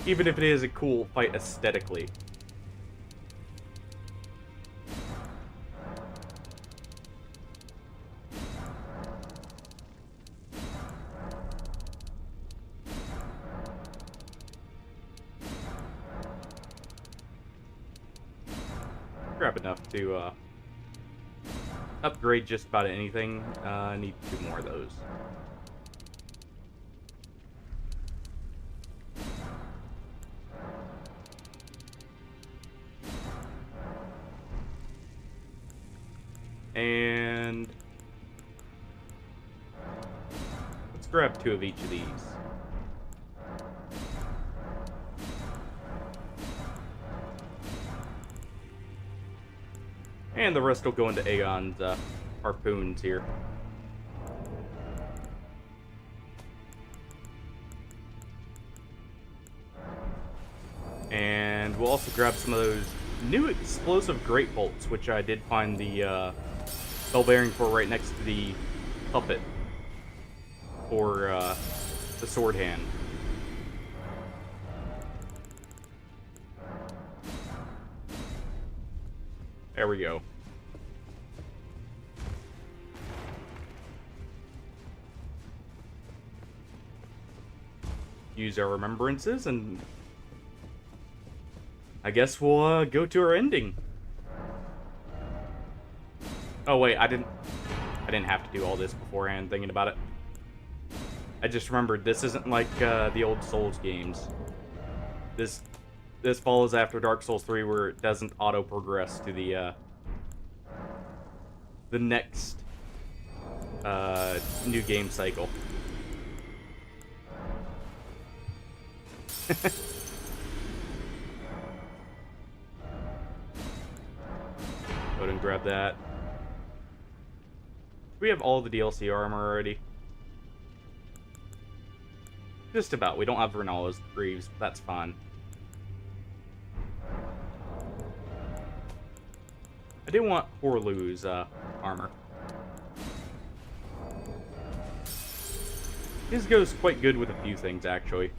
Even if it is a cool fight aesthetically. Grab enough to upgrade just about anything. I need 2 more of those. And let's grab 2 of each of these. And the rest will go into Aegon's harpoons here. And we'll also grab some of those new explosive great bolts, which I did find the bell bearing for right next to the puppet for the sword hand. There we go. Use our remembrances, and I guess we'll go to our ending. Oh wait, I didn't have to do all this beforehand. Thinking about it, I just remembered this isn't like the old Souls games. This follows after Dark Souls 3, where it doesn't auto progress to the next new game cycle. Go ahead and grab that. We have all the DLC armor already. Just about. We don't have Renala's Greaves, but that's fine. I do want Horlu's armor. His goes quite good with a few things, actually.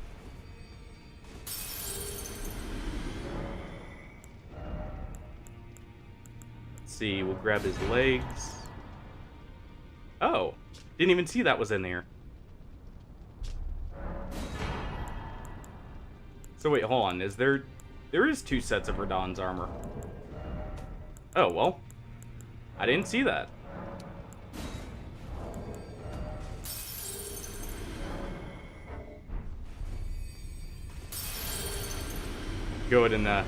Let's see, we'll grab his legs. Oh, didn't even see that was in there. So wait, hold on. There is 2 sets of Radahn's armor. Oh, well. I didn't see that. Go ahead and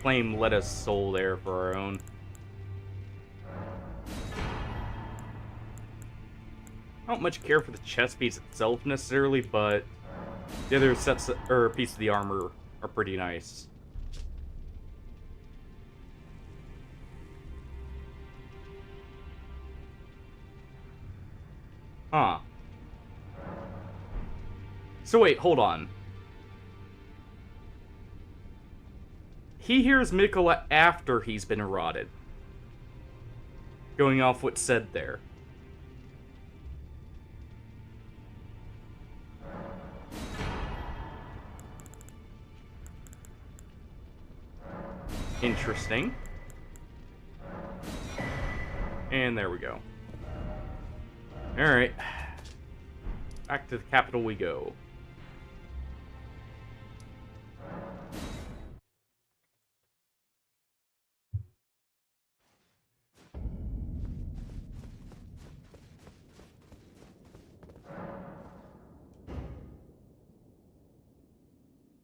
claim Letta's soul there for our own. I don't much care for the chest piece itself necessarily, but the other sets or piece of the armor are pretty nice. Huh. So wait, hold on. He hears Mikola after he's been eroded. Going off what's said there. Interesting. And there we go. Alright. Back to the capital we go.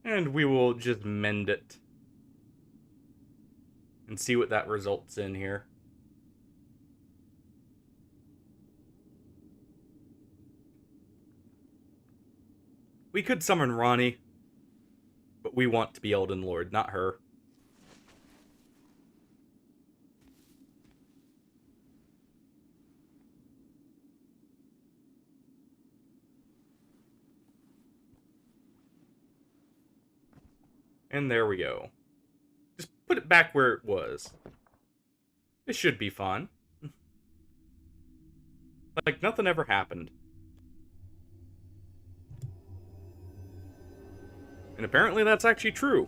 And we will just mend it. And see what that results in here. We could summon Ronnie, but we want to be Elden Lord, not her. And there we go. Just put it back where it was. This should be fun. Like nothing ever happened. And apparently that's actually true.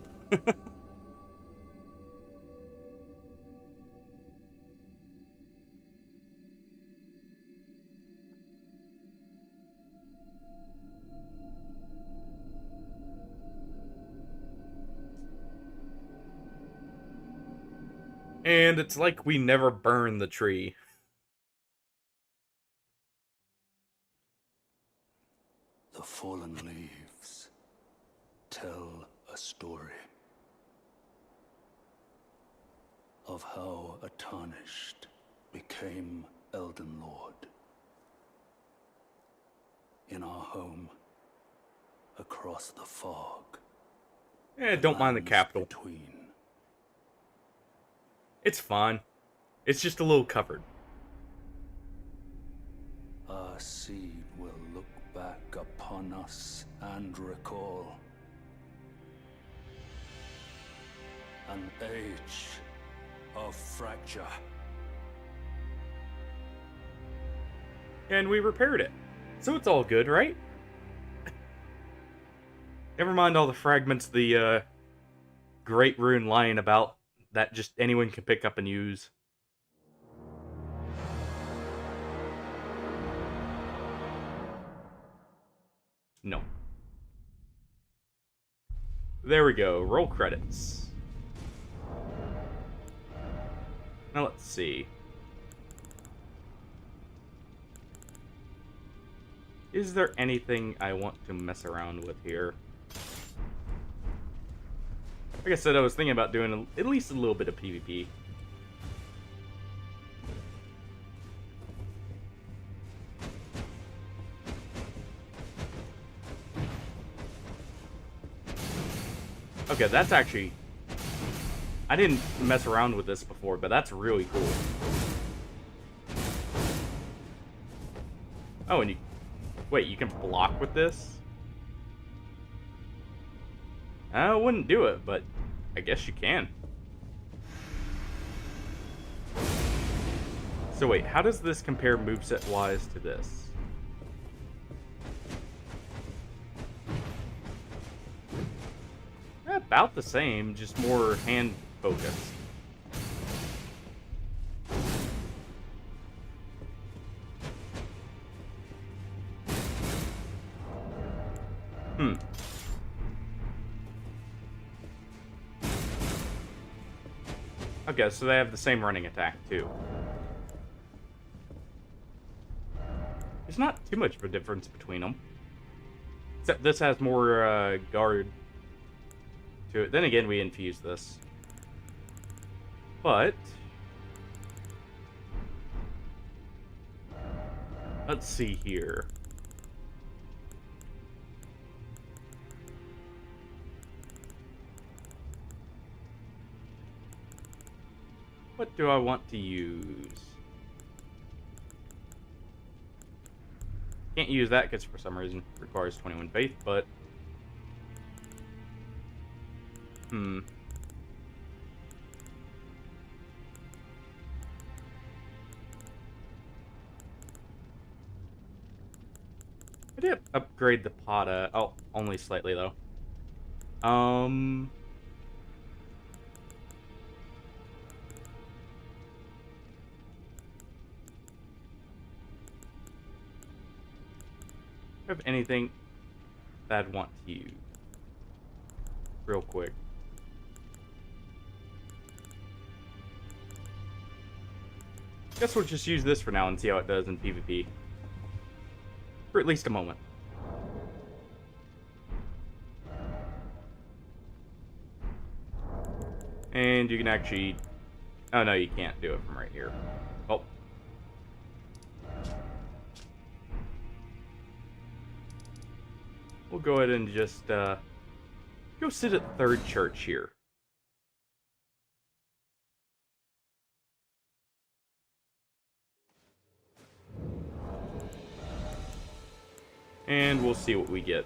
And it's like we never burn the tree. The fallen leaves tell a story of how a tarnished became Elden Lord. In our home, across the fog. Don't mind the capital. Between. It's fine. It's just a little covered. Our seed will look back upon us and recall An age of fracture. And we repaired it. So it's all good, right? Never mind all the fragments the Great Rune lying about that just anyone can pick up and use. No. There we go. Roll credits. Now let's see. Is there anything I want to mess around with here? Like I said, I was thinking about doing at least a little bit of PvP. Okay, that's actually... I didn't mess around with this before, but that's really cool. Oh, and you... Wait, you can block with this? I wouldn't do it, but I guess you can. So wait, how does this compare moveset-wise to this? About the same, just more hand-focused. Okay, so they have the same running attack, too. There's not too much of a difference between them. Except this has more, guard to it. Then again, we infuse this. But... let's see here. What do I want to use? Can't use that because for some reason it requires 21 faith, but... I did upgrade the Pata. Oh, only slightly though. Have anything that I'd want to use real quick. Guess we'll just use this for now and see how it does in PvP. For at least a moment. And you can actually... oh no, you can't do it from right here. Oh. We'll go ahead and just go sit at Third Church here. And we'll see what we get.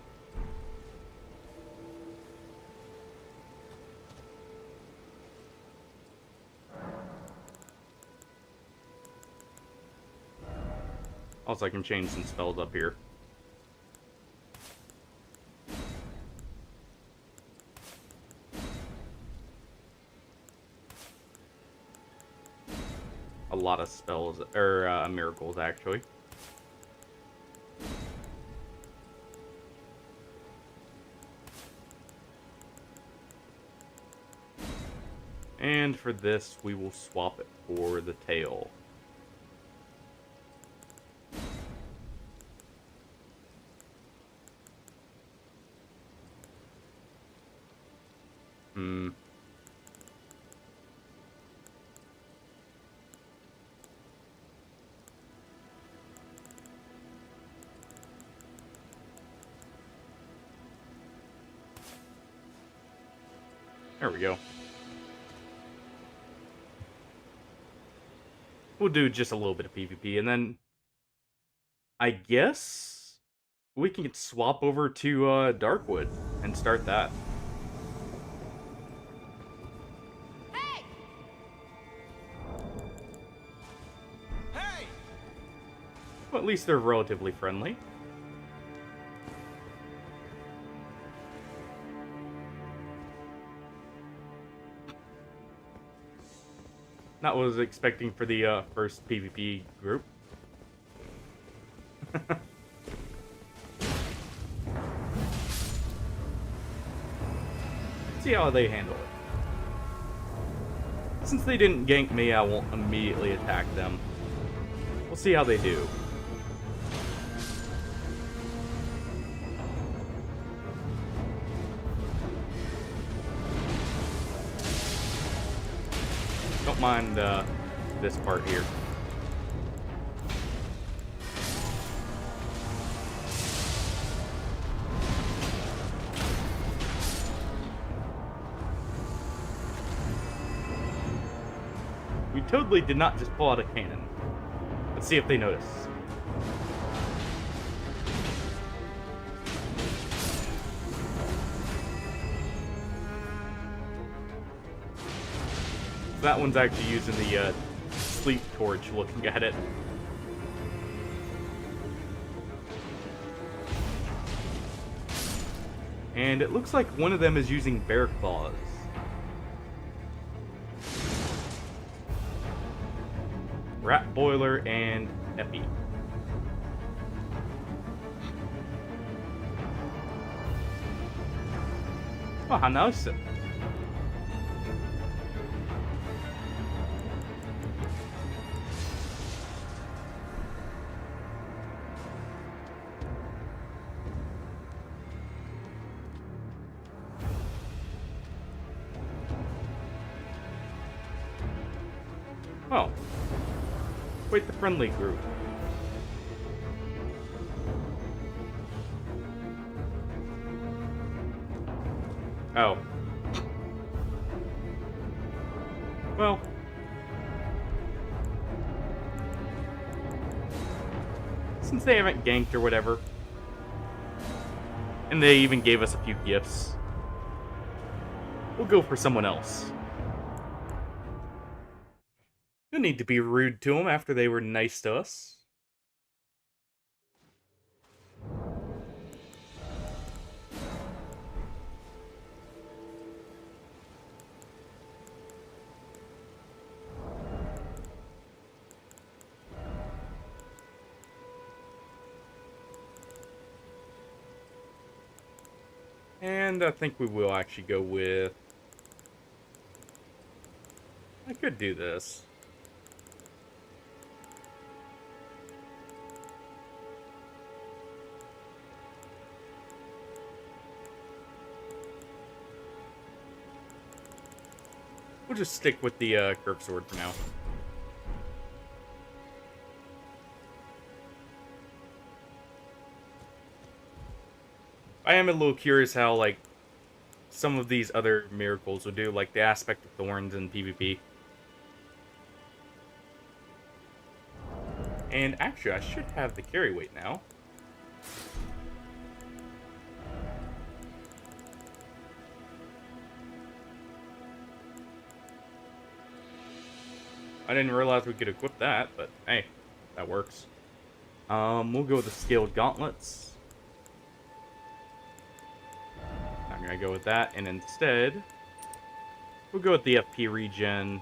Also, I can change some spells up here. A lot of spells, or miracles, actually. And for this, we will swap it for the tail. There we go. We'll do just a little bit of PvP, and then I guess we can swap over to Darkwood and start that. Well, at least they're relatively friendly. Not what I was expecting for the first PvP group. See how they handle it. Since they didn't gank me, I won't immediately attack them. We'll see how they do. Don't mind this part here. We totally did not just pull out a cannon. Let's see if they notice. That one's actually using the sleep torch looking at it. And it looks like one of them is using bear claws. Rat boiler and Epi. Oh, how nice. Oh. Wait, the friendly group. Oh. Well. Since they haven't ganked or whatever. And they even gave us a few gifts. We'll go for someone else. No need to be rude to them after they were nice to us. And I think we will actually go with... I could do this. We'll just stick with the curved sword for now. I am a little curious how, like, some of these other miracles would do, like the aspect of thorns in PvP. And actually, I should have the carry weight now. I didn't realize we could equip that, but hey, that works. We'll go with the scaled gauntlets. Not gonna go with that, and instead, we'll go with the FP regen.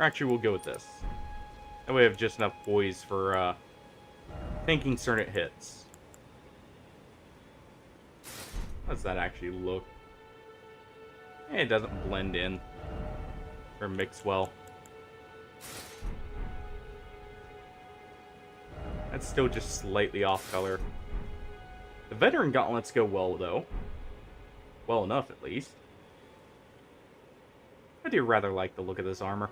Or actually, we'll go with this. That way we have just enough poise for tanking certain hits. How does that actually look? It doesn't blend in. Or mix well. That's still just slightly off color. The veteran gauntlets go well, though. Well enough, at least. I do rather like the look of this armor.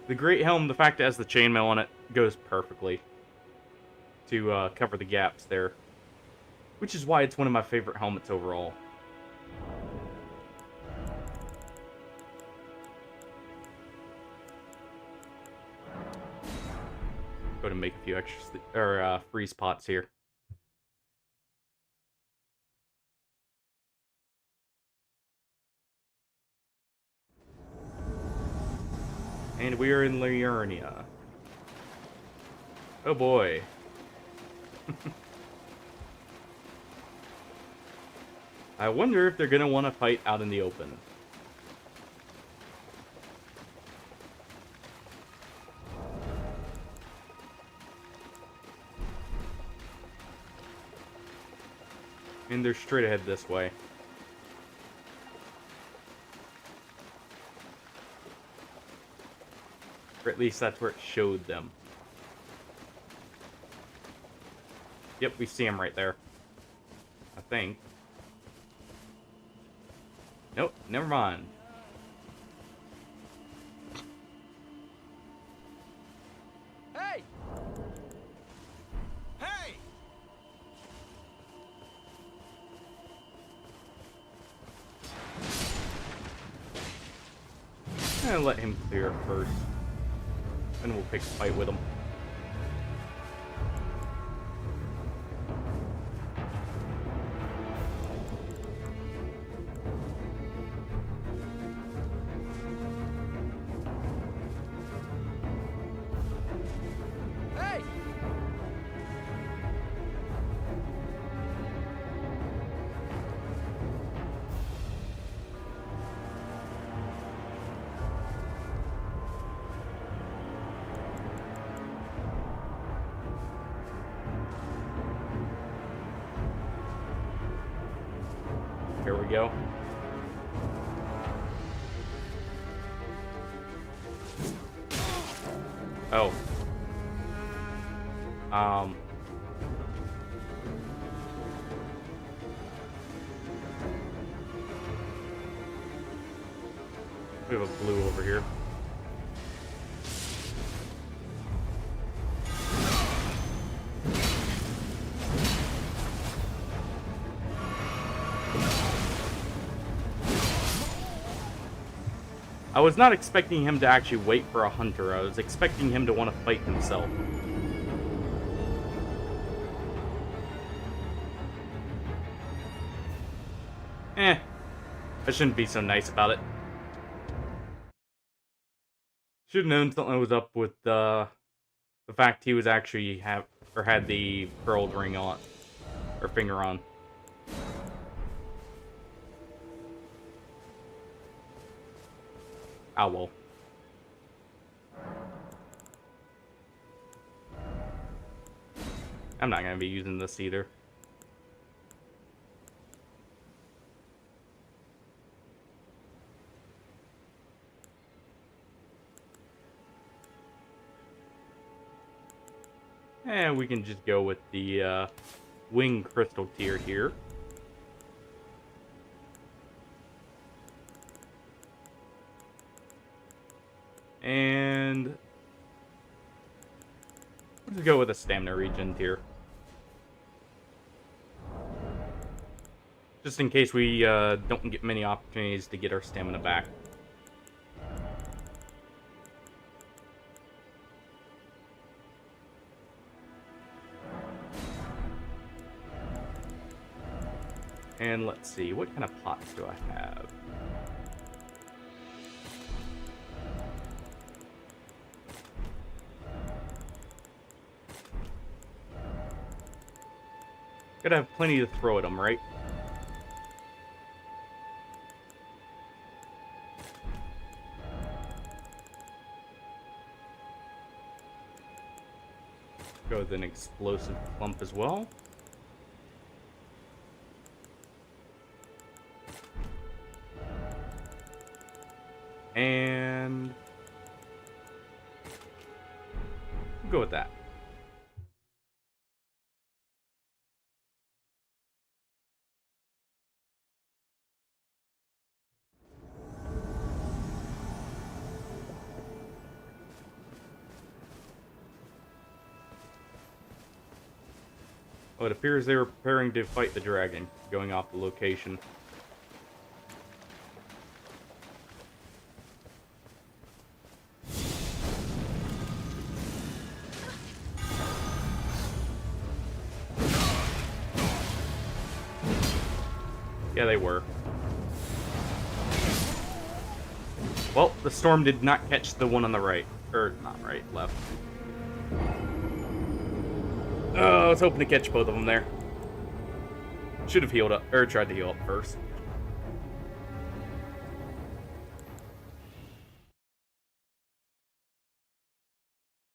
The great helm, the fact it has the chainmail on it, goes perfectly to cover the gaps there. Which is why it's one of my favorite helmets overall. Go to make a few extra freeze pots here. And we are in Liurnia. Oh boy. I wonder if they're gonna want to fight out in the open. And they're straight ahead this way. Or at least that's where it showed them. Yep, we see him right there. I think. Nope, never mind. Hey! Hey! I'm gonna let him clear first. And we'll pick a fight with him. Hey! Here we go. Oh. We have a blue over here. I was not expecting him to actually wait for a hunter. I was expecting him to want to fight himself. I shouldn't be so nice about it. Should have known something was up with the fact he was actually had the pearled ring on, or finger on. Ah, well. I'm not going to be using this either. And we can just go with the wing crystal tier here. And let's go with a stamina regen tier. Just in case we don't get many opportunities to get our stamina back. And let's see, what kind of pots do I have? Gotta have plenty to throw at them, right? Go with an explosive clump as well. And we'll go with that. Oh, it appears they were preparing to fight the dragon, going off the location. Yeah, they were. Well, the storm did not catch the one on the right. Or, not right, left. Oh, I was hoping to catch both of them there. Should have healed up, or tried to heal up first.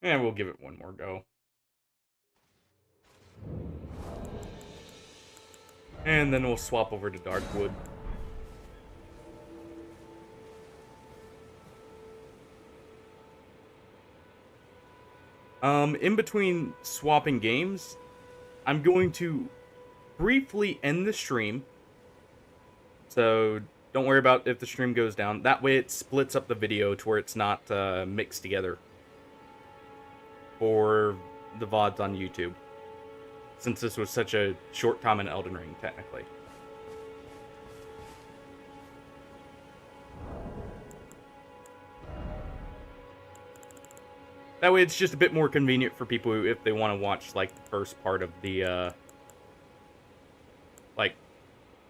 And we'll give it one more go. And then we'll swap over to Darkwood. In between swapping games, I'm going to briefly end the stream. So don't worry about if the stream goes down. That way it splits up the video to where it's not mixed together for the VODs on YouTube. Since this was such a short time in Elden Ring, technically. That way it's just a bit more convenient for people who, if they want to watch, like, the first part of the,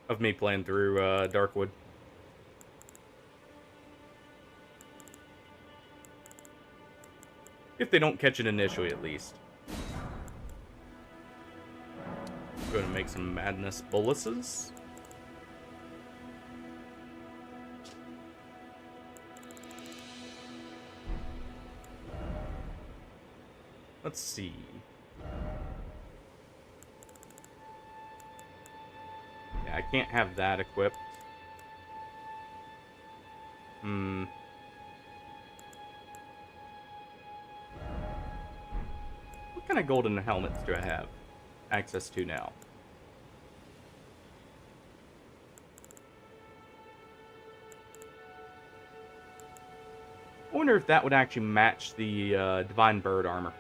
of me playing through, Darkwood. If they don't catch it initially, at least. Go to make some madness boluses. Let's see. Yeah, I can't have that equipped. What kind of golden helmets do I have access to now? I wonder if that would actually match the Divine Bird armor.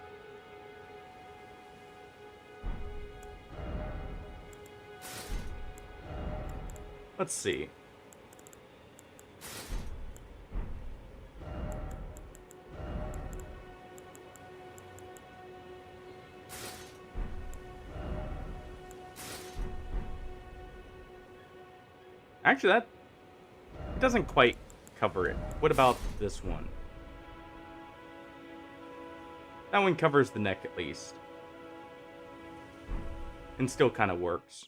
Let's see. Actually, that it doesn't quite cover it. What about this one? That one covers the neck at least. And still kind of works.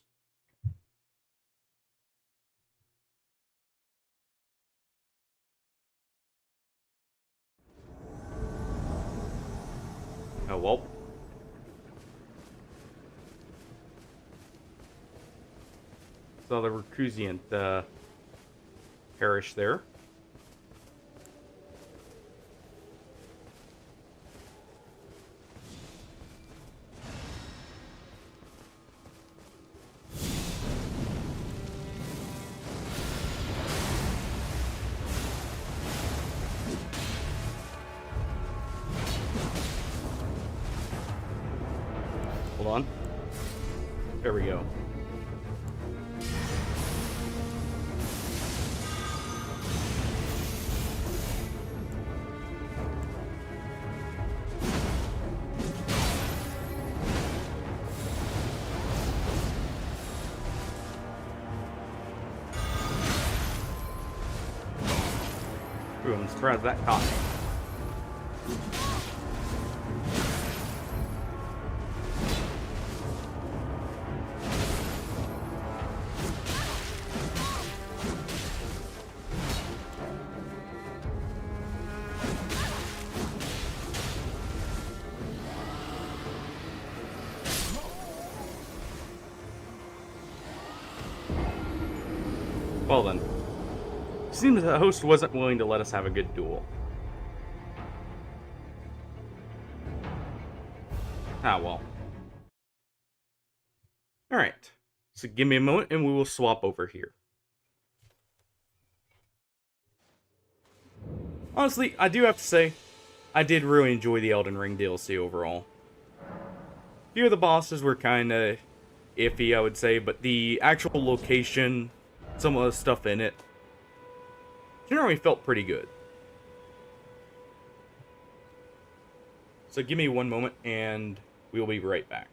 Oh, well. So the recusant parish there. Hold on. There we go. Ooh, I'm surprised that caught me. Well then. Seems the host wasn't willing to let us have a good duel. Ah, well. Alright. So give me a moment and we will swap over here. Honestly, I do have to say, I did really enjoy the Elden Ring DLC overall. A few of the bosses were kinda iffy, I would say, but the actual location, some of the stuff in it, generally felt pretty good. So give me one moment and we'll be right back.